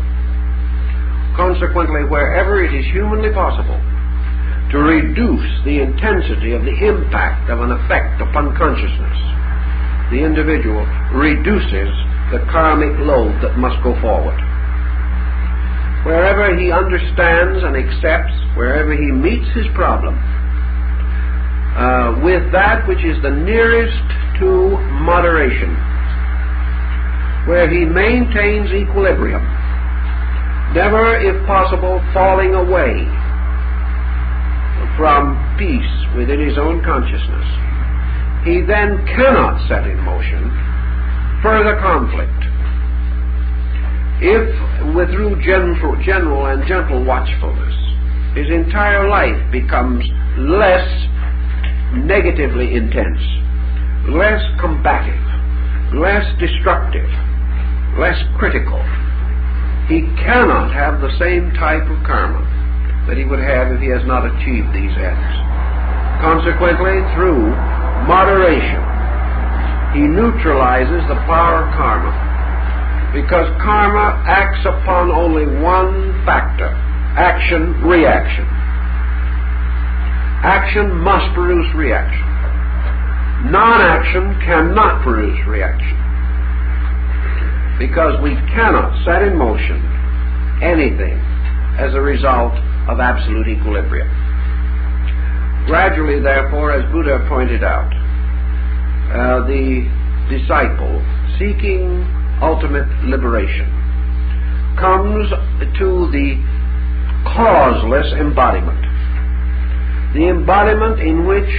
Consequently, wherever it is humanly possible to reduce the intensity of the impact of an effect upon consciousness, the individual reduces the karmic load that must go forward. Wherever he understands and accepts, wherever he meets his problem, with that which is the nearest to moderation, where he maintains equilibrium, never, if possible, falling away from peace within his own consciousness, he then cannot set in motion further conflict. If, through general and gentle watchfulness, his entire life becomes less negatively intense, less combative, less destructive, less critical, he cannot have the same type of karma that he would have if he has not achieved these ends. Consequently, through moderation, he neutralizes the power of karma, because karma acts upon only one factor: action, reaction. Action must produce reaction. Non-action cannot produce reaction, because we cannot set in motion anything as a result of absolute equilibrium. Gradually, therefore, as Buddha pointed out, the disciple seeking ultimate liberation comes to the causeless embodiment, the embodiment in which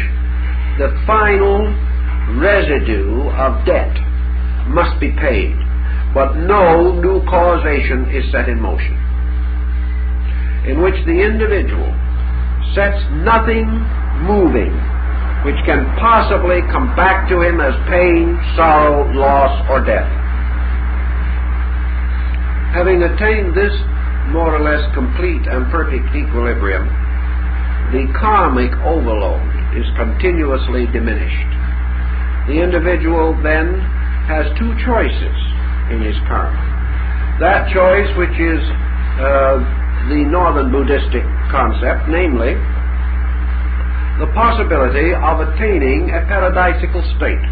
the final residue of debt must be paid, but no new causation is set in motion, in which the individual sets nothing moving which can possibly come back to him as pain, sorrow, loss, or death. Having attained this more or less complete and perfect equilibrium, the karmic overload is continuously diminished. The individual then has two choices in his karma. That choice, which is the northern Buddhistic concept, namely the possibility of attaining a paradisical state,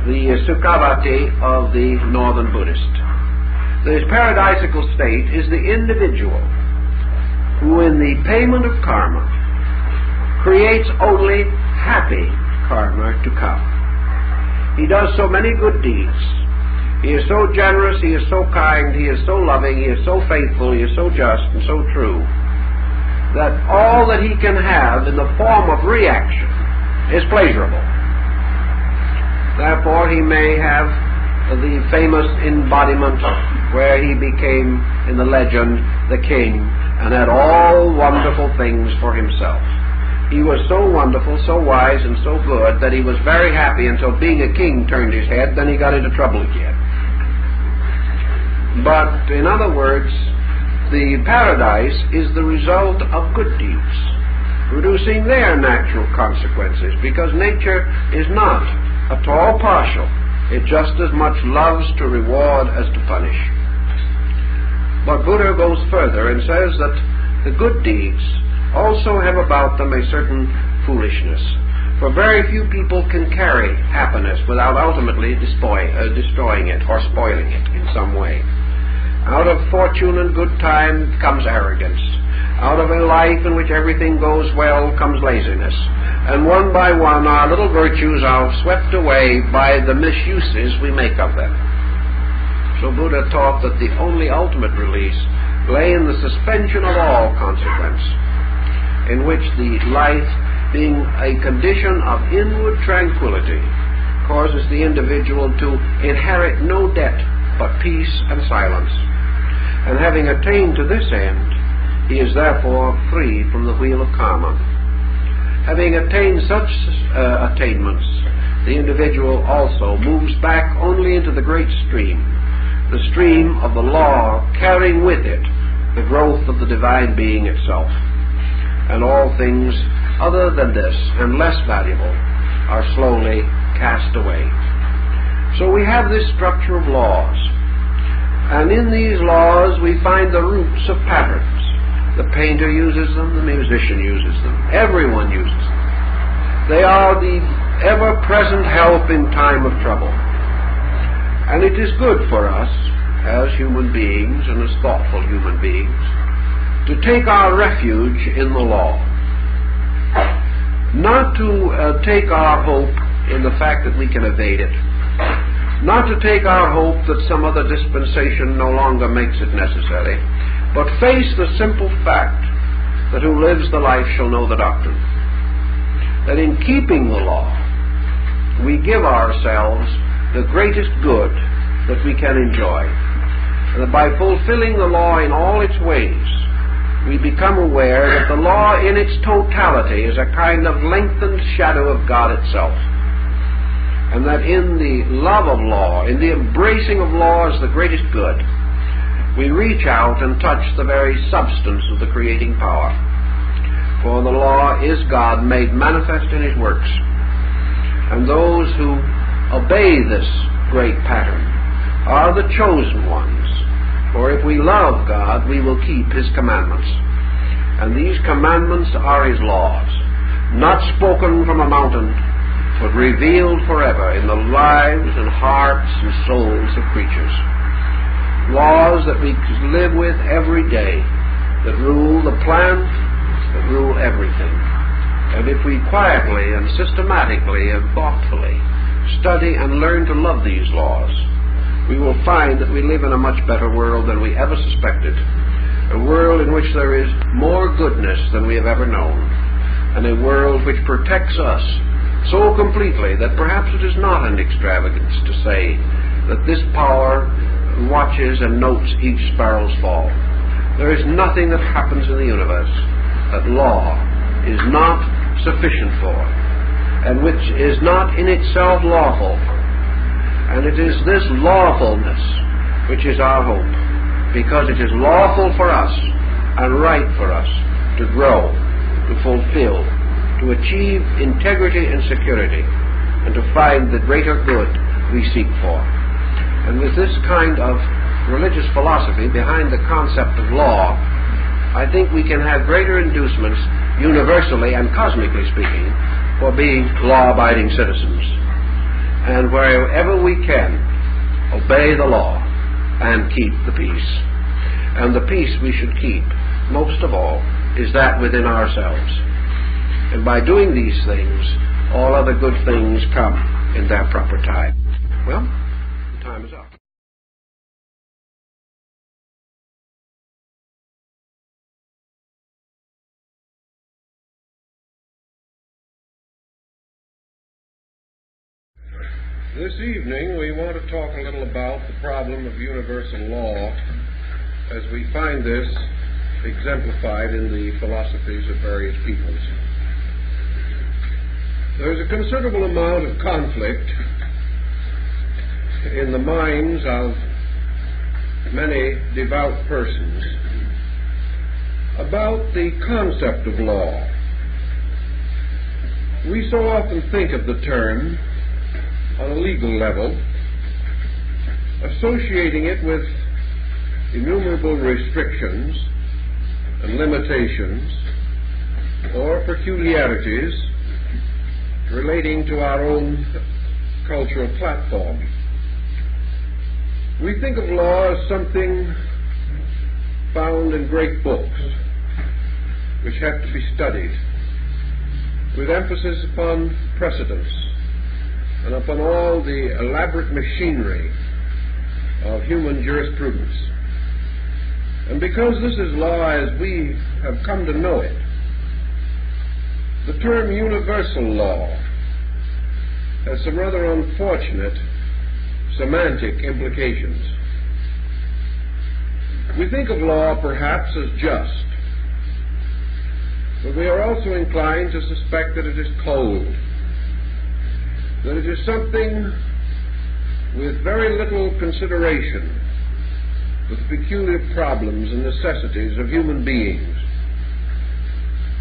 the Sukhavati of the northern Buddhist. This paradisical state is the individual who, in the payment of karma, creates only happy karma to come. He does so many good deeds. He is so generous, he is so kind, he is so loving, he is so faithful, he is so just and so true, that all that he can have in the form of reaction is pleasurable. Therefore, he may have the famous embodiment where he became, in the legend, the king, and had all wonderful things for himself. He was so wonderful, so wise, and so good that he was very happy until being a king turned his head. Then he got into trouble again. But, in other words, the paradise is the result of good deeds, producing their natural consequences, because nature is not at all partial. It just as much loves to reward as to punish. But Buddha goes further and says that the good deeds also have about them a certain foolishness, for very few people can carry happiness without ultimately destroying it or spoiling it in some way. Out of fortune and good time comes arrogance. Out of a life in which everything goes well comes laziness. And one by one our little virtues are swept away by the misuses we make of them. So Buddha taught that the only ultimate release lay in the suspension of all consequence, in which the life, being a condition of inward tranquility, causes the individual to inherit no debt but peace and silence. And having attained to this end, he is therefore free from the wheel of karma. Having attained such attainments, the individual also moves back only into the great stream, the stream of the law, carrying with it the growth of the divine being itself. And all things other than this and less valuable are slowly cast away. So we have this structure of laws. And in these laws we find the roots of patterns. The painter uses them, the musician uses them, everyone uses them. They are the ever-present help in time of trouble. And it is good for us, as human beings and as thoughtful human beings, to take our refuge in the law. Not to take our hope in the fact that we can evade it. Not to take our hope that some other dispensation no longer makes it necessary, but face the simple fact that who lives the life shall know the doctrine. That in keeping the law, we give ourselves the greatest good that we can enjoy. And that by fulfilling the law in all its ways, we become aware that the law in its totality is a kind of lengthened shadow of God itself. And that in the love of law, in the embracing of law as the greatest good, we reach out and touch the very substance of the creating power. For the law is God made manifest in His works. And those who obey this great pattern are the chosen ones. For if we love God, we will keep His commandments. And these commandments are His laws. not spoken from a mountain, but revealed forever in the lives and hearts and souls of creatures. Laws that we live with every day, that rule the plant, that rule everything. And if we quietly and systematically and thoughtfully study and learn to love these laws, we will find that we live in a much better world than we ever suspected, a world in which there is more goodness than we have ever known, and a world which protects us so completely that perhaps it is not an extravagance to say that this power watches and notes each sparrow's fall. There is nothing that happens in the universe that law is not sufficient for, and which is not in itself lawful. And it is this lawfulness which is our hope, because it is lawful for us and right for us to grow, to fulfill, to achieve integrity and security, and to find the greater good we seek for. And with this kind of religious philosophy behind the concept of law, I think we can have greater inducements, universally and cosmically speaking, for being law-abiding citizens. And wherever we can, obey the law and keep the peace. And the peace we should keep, most of all, is that within ourselves. And by doing these things, all other good things come in their proper time. Well, the time is up. This evening we want to talk a little about the problem of universal law as we find this exemplified in the philosophies of various peoples. There's a considerable amount of conflict in the minds of many devout persons about the concept of law. We so often think of the term on a legal level, associating it with innumerable restrictions and limitations or peculiarities relating to our own cultural platform. We think of law as something found in great books which have to be studied with emphasis upon precedents and upon all the elaborate machinery of human jurisprudence. And because this is law as we have come to know it, the term universal law has some rather unfortunate semantic implications. We think of law perhaps as just, but we are also inclined to suspect that it is cold, that it is something with very little consideration of the peculiar problems and necessities of human beings,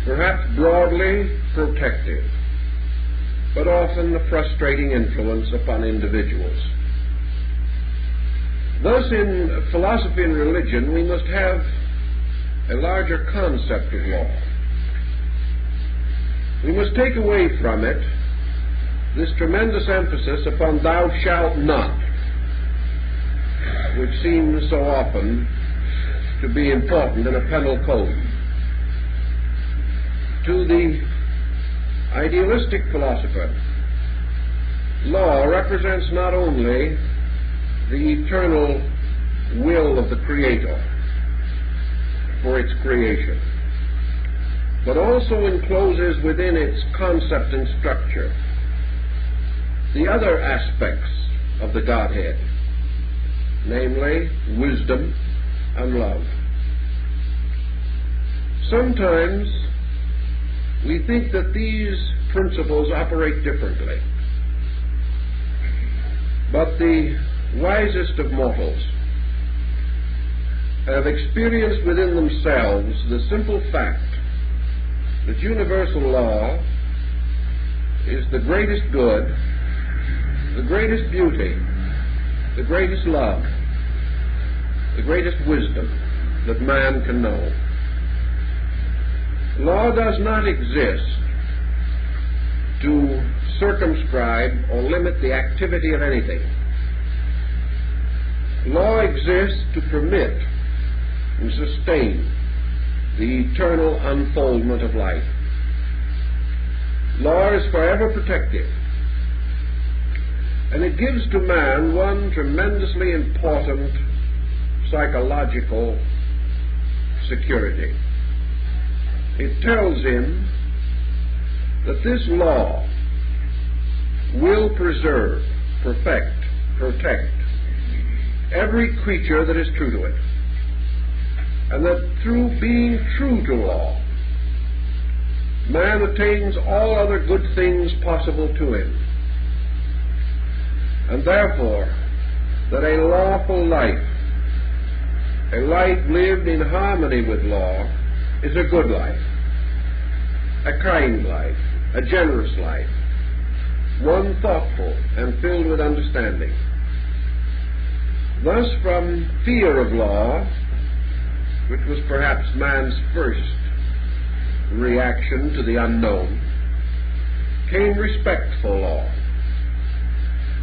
perhaps broadly protective, but often a frustrating influence upon individuals. Thus, in philosophy and religion, we must have a larger concept of law. We must take away from it this tremendous emphasis upon thou shalt not, which seems so often to be important in a penal code. To the idealistic philosopher, law represents not only the eternal will of the Creator for its creation, but also encloses within its concept and structure the other aspects of the Godhead, namely wisdom and love. Sometimes we think that these principles operate differently, but the wisest of mortals have experienced within themselves the simple fact that universal law is the greatest good, the greatest beauty, the greatest love, the greatest wisdom that man can know. Law does not exist to circumscribe or limit the activity of anything. Law exists to permit and sustain the eternal unfoldment of life. Law is forever protective, and it gives to man one tremendously important psychological security. It tells him that this law will preserve, perfect, protect every creature that is true to it, and that through being true to law, man attains all other good things possible to him, and therefore that a lawful life, a life lived in harmony with law, is a good life, a kind life, a generous life, one thoughtful and filled with understanding. Thus, from fear of law, which was perhaps man's first reaction to the unknown, came respect for law,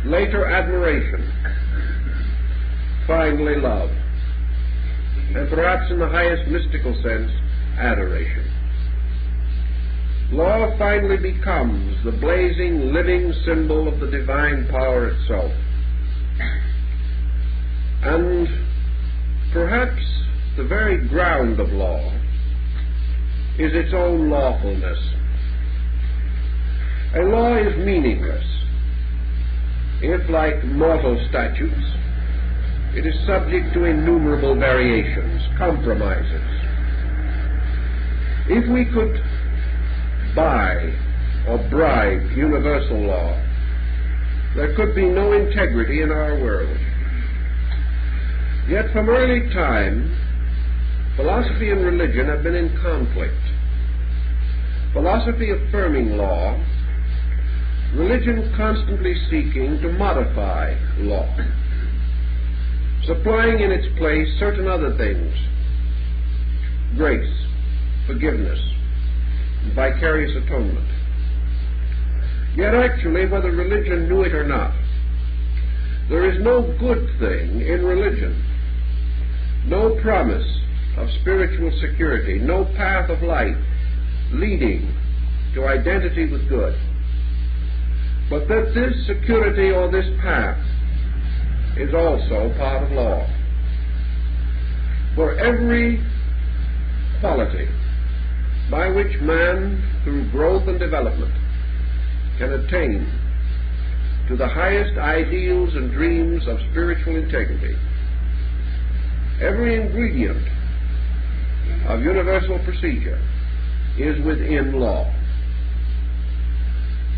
later admiration, finally love, and perhaps in the highest mystical sense, adoration. Law finally becomes the blazing, living symbol of the divine power itself. And perhaps the very ground of law is its own lawfulness. A law is meaningless if, like mortal statutes, it is subject to innumerable variations, compromises. If we could buy or bribe universal law, there could be no integrity in our world. Yet from early time, philosophy and religion have been in conflict. Philosophy affirming law, religion constantly seeking to modify law, supplying in its place certain other things: grace, forgiveness, and vicarious atonement. Yet actually, whether religion knew it or not, there is no good thing in religion, no promise of spiritual security, no path of life leading to identity with good, but that this security or this path is also part of law. For every quality by which man, through growth and development, can attain to the highest ideals and dreams of spiritual integrity, every ingredient of universal procedure is within law.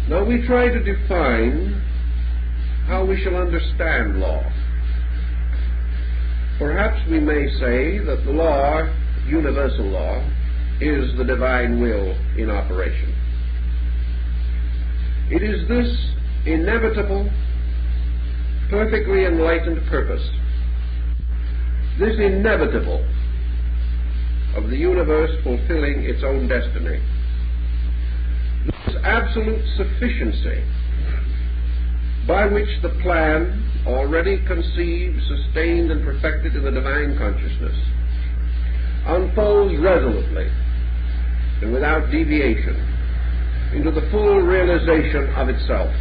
Now we try to define how we shall understand law. Perhaps we may say that the law, universal law, is the divine will in operation. It is this inevitable, perfectly enlightened purpose, this inevitable of the universe fulfilling its own destiny, this absolute sufficiency by which the plan, already conceived, sustained, and perfected in the divine consciousness, unfolds resolutely and without deviation into the full realization of itself.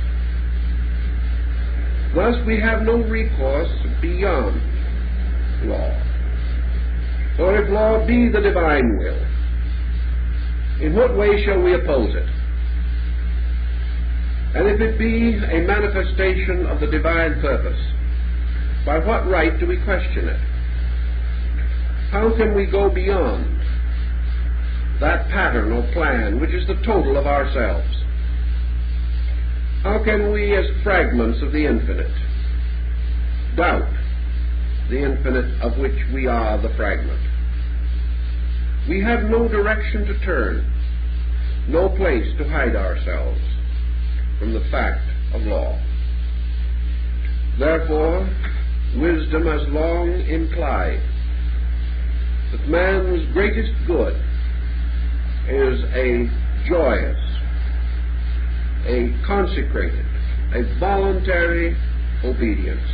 Thus we have no recourse beyond law. For if law be the divine will, in what way shall we oppose it? And if it be a manifestation of the divine purpose, by what right do we question it? How can we go beyond that pattern or plan which is the total of ourselves? How can we, as fragments of the infinite, doubt the infinite of which we are the fragment? We have no direction to turn, no place to hide ourselves from the fact of law. Therefore, wisdom has long implied that man's greatest good is a joyous, a consecrated, a voluntary obedience.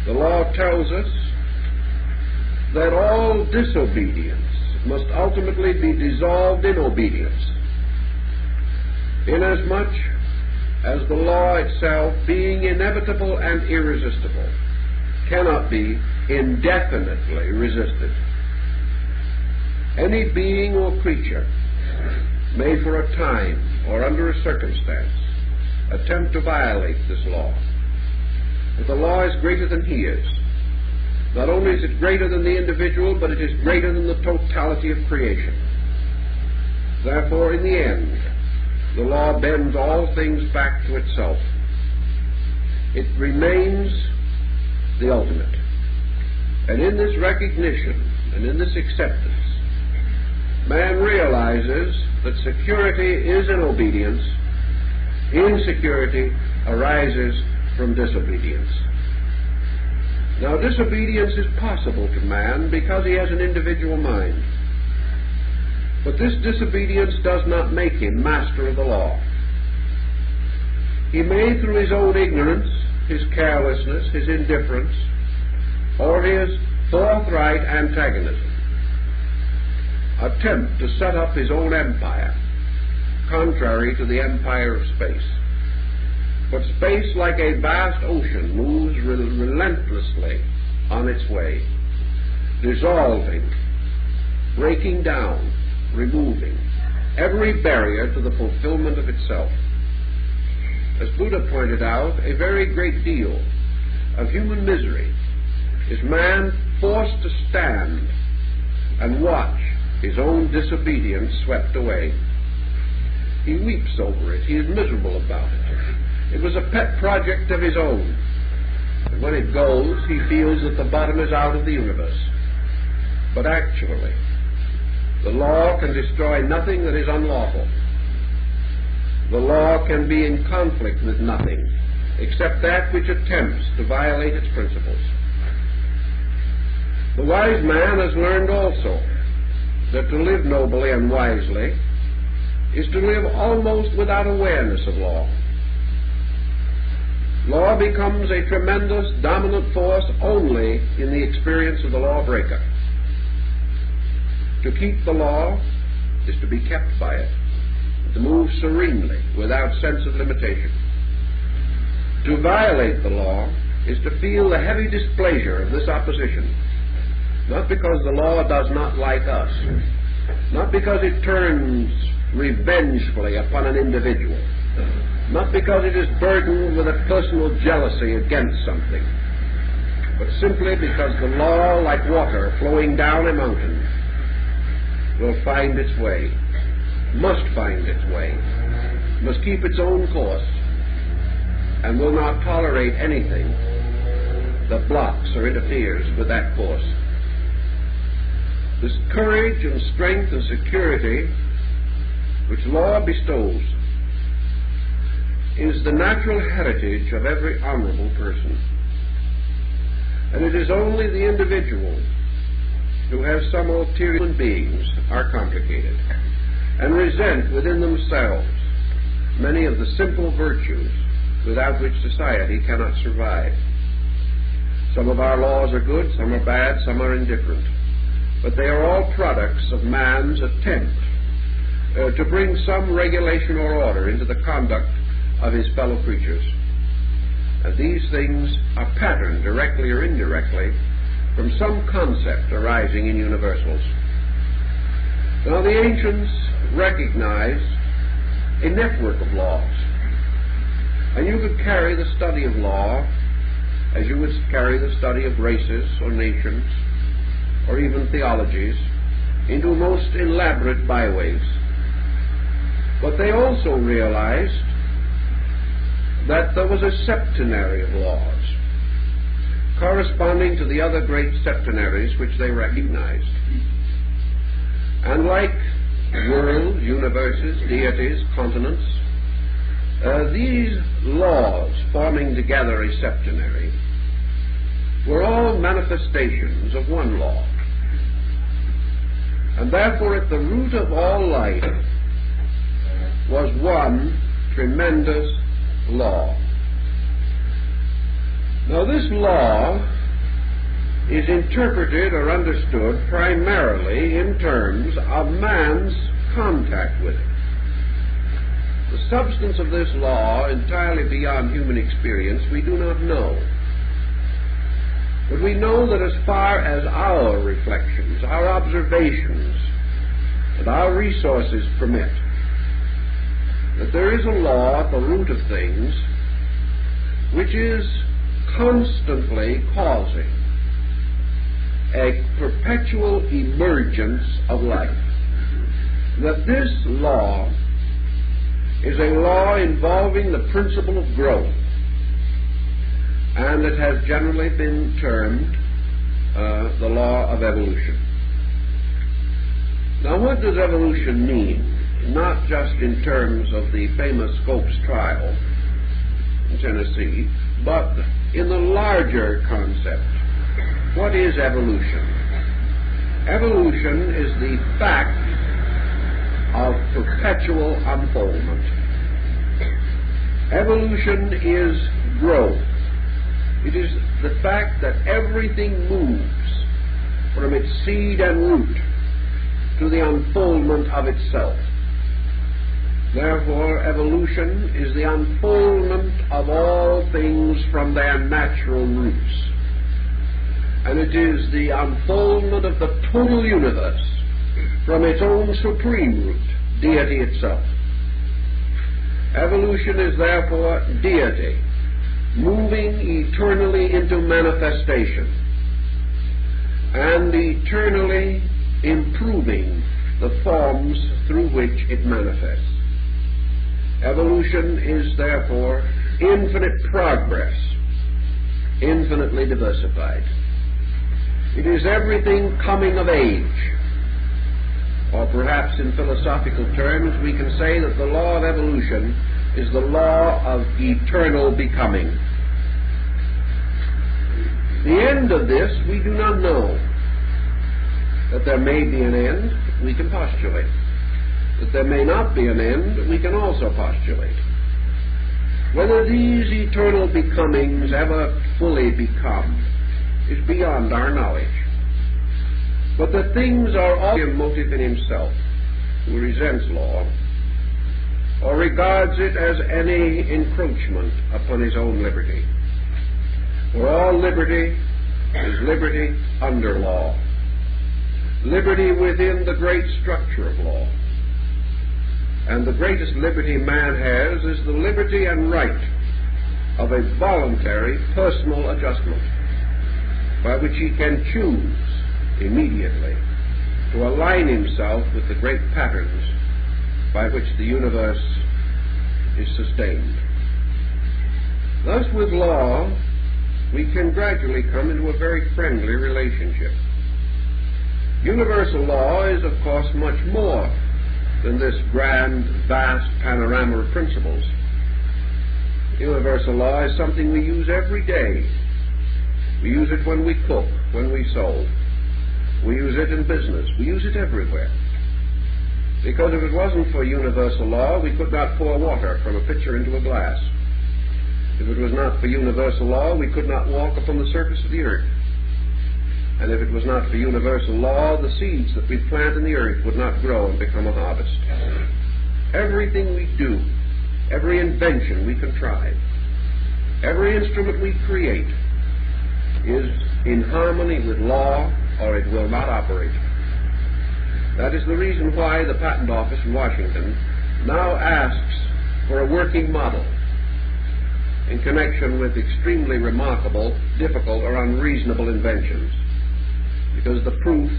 The law tells us that all disobedience must ultimately be dissolved in obedience, inasmuch as the law itself, being inevitable and irresistible, cannot be indefinitely resisted. Any being or creature may for a time or under a circumstance attempt to violate this law. But the law is greater than he is. Not only is it greater than the individual, but it is greater than the totality of creation. Therefore, in the end, the law bends all things back to itself. It remains the ultimate. And in this recognition and in this acceptance, man realizes that security is in obedience, insecurity arises from disobedience. Now, disobedience is possible to man because he has an individual mind. But this disobedience does not make him master of the law. He may, through his own ignorance, his carelessness, his indifference, or his forthright antagonism, attempt to set up his own empire, contrary to the empire of space. But space, like a vast ocean, moves relentlessly on its way, dissolving, breaking down, removing every barrier to the fulfillment of itself. As Buddha pointed out, a very great deal of human misery is man forced to stand and watch his own disobedience swept away. He weeps over it. He is miserable about it. It was a pet project of his own. And when it goes, he feels that the bottom is out of the universe. But actually, the law can destroy nothing that is unlawful. The law can be in conflict with nothing except that which attempts to violate its principles. The wise man has learned also that to live nobly and wisely is to live almost without awareness of law. Law becomes a tremendous dominant force only in the experience of the lawbreaker. To keep the law is to be kept by it, to move serenely without sense of limitation. To violate the law is to feel the heavy displeasure of this opposition, not because the law does not like us, not because it turns revengefully upon an individual, not because it is burdened with a personal jealousy against something, but simply because the law, like water flowing down a mountain, will find its way, must find its way, must keep its own course, and will not tolerate anything that blocks or interferes with that course. This courage and strength and security which law bestows is the natural heritage of every honorable person. And it is only the individual who has some ulterior human beings are complicated and resent within themselves many of the simple virtues without which society cannot survive. Some of our laws are good, some are bad, some are indifferent, but they are all products of man's attempt to bring some regulation or order into the conduct of his fellow creatures. And these things are patterned directly or indirectly from some concept arising in universals. Now, the ancients recognized a network of laws, and you could carry the study of law as you would carry the study of races or nations or even theologies into most elaborate byways. But they also realized that there was a septenary of laws corresponding to the other great septenaries which they recognized. And like worlds, universes, deities, continents, these laws forming together a septenary were all manifestations of one law. And therefore at the root of all life was one tremendous law. Now, this law is interpreted or understood primarily in terms of man's contact with it. The substance of this law, entirely beyond human experience, we do not know. But we know that as far as our reflections, our observations, and our resources permit, that there is a law at the root of things which is constantly causing a perpetual emergence of life. That this law is a law involving the principle of growth, and it has generally been termed the law of evolution. Now, what does evolution mean? Not just in terms of the famous Scopes trial in Tennessee, but in the larger concept. What is evolution? Evolution is the fact of perpetual unfoldment. Evolution is growth. It is the fact that everything moves from its seed and root to the unfoldment of itself. Therefore, evolution is the unfoldment of all things from their natural roots. And it is the unfoldment of the total universe from its own supreme root, deity itself. Evolution is therefore deity, moving eternally into manifestation and eternally improving the forms through which it manifests. Evolution is therefore infinite progress, infinitely diversified. It is everything coming of age. Or perhaps in philosophical terms, we can say that the law of evolution is the law of eternal becoming. The end of this we do not know. That there may be an end, we can postulate. That there may not be an end, we can also postulate. Whether these eternal becomings ever fully become is beyond our knowledge. But the things are all a motive in himself who resents law or regards it as any encroachment upon his own liberty. For all liberty is liberty under law, liberty within the great structure of law. And the greatest liberty man has is the liberty and right of a voluntary personal adjustment by which he can choose immediately to align himself with the great patterns by which the universe is sustained. Thus, with law, we can gradually come into a very friendly relationship. Universal law is, of course, much more than this grand, vast panorama of principles. Universal law is something we use every day. We use it when we cook, when we sew. We use it in business. We use it everywhere. Because if it wasn't for universal law, we could not pour water from a pitcher into a glass. If it was not for universal law, we could not walk upon the surface of the earth. And if it was not for universal law, the seeds that we plant in the earth would not grow and become a harvest. Everything we do, every invention we contrive, every instrument we create is in harmony with law, or it will not operate. That is the reason why the Patent Office in Washington now asks for a working model in connection with extremely remarkable, difficult, or unreasonable inventions. Because the proof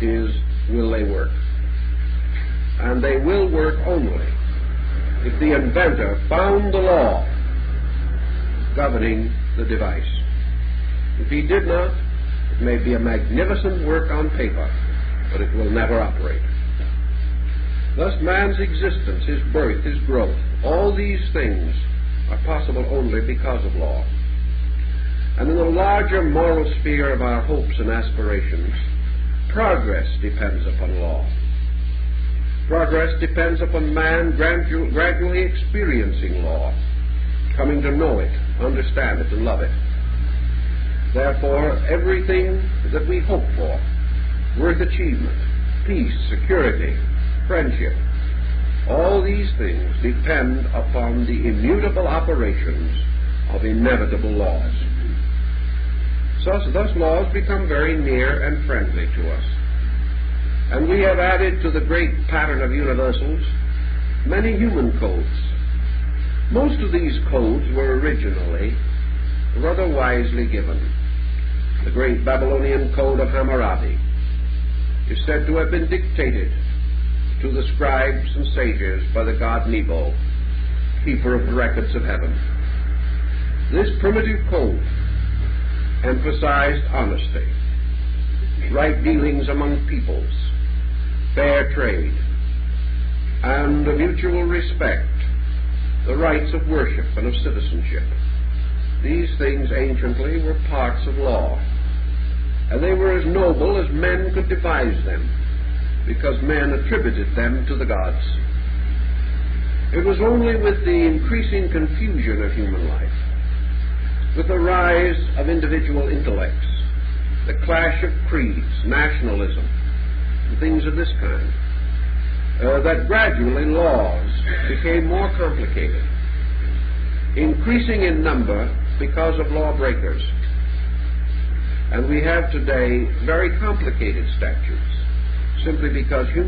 is, will they work? And they will work only if the inventor found the law governing the device. If he did not, it may be a magnificent work on paper, but it will never operate. Thus, man's existence, his birth, his growth, all these things are possible only because of law. And in the larger moral sphere of our hopes and aspirations, progress depends upon law. Progress depends upon man gradually experiencing law, coming to know it, understand it, and love it. Therefore, everything that we hope for, worth achievement, peace, security, friendship, all these things depend upon the immutable operations of inevitable laws. Thus laws become very near and friendly to us. And we have added to the great pattern of universals many human codes. Most of these codes were originally rather wisely given. The great Babylonian code of Hammurabi is said to have been dictated to the scribes and sages by the god Nebo, keeper of the records of heaven. This primitive code emphasized honesty, right dealings among peoples, fair trade, and a mutual respect, the rights of worship and of citizenship. These things anciently were parts of law, and they were as noble as men could devise them, because men attributed them to the gods. It was only with the increasing confusion of human life, with the rise of individual intellects, the clash of creeds, nationalism, and things of this kind, that gradually laws became more complicated, increasing in number because of lawbreakers. And we have today very complicated statutes, simply because human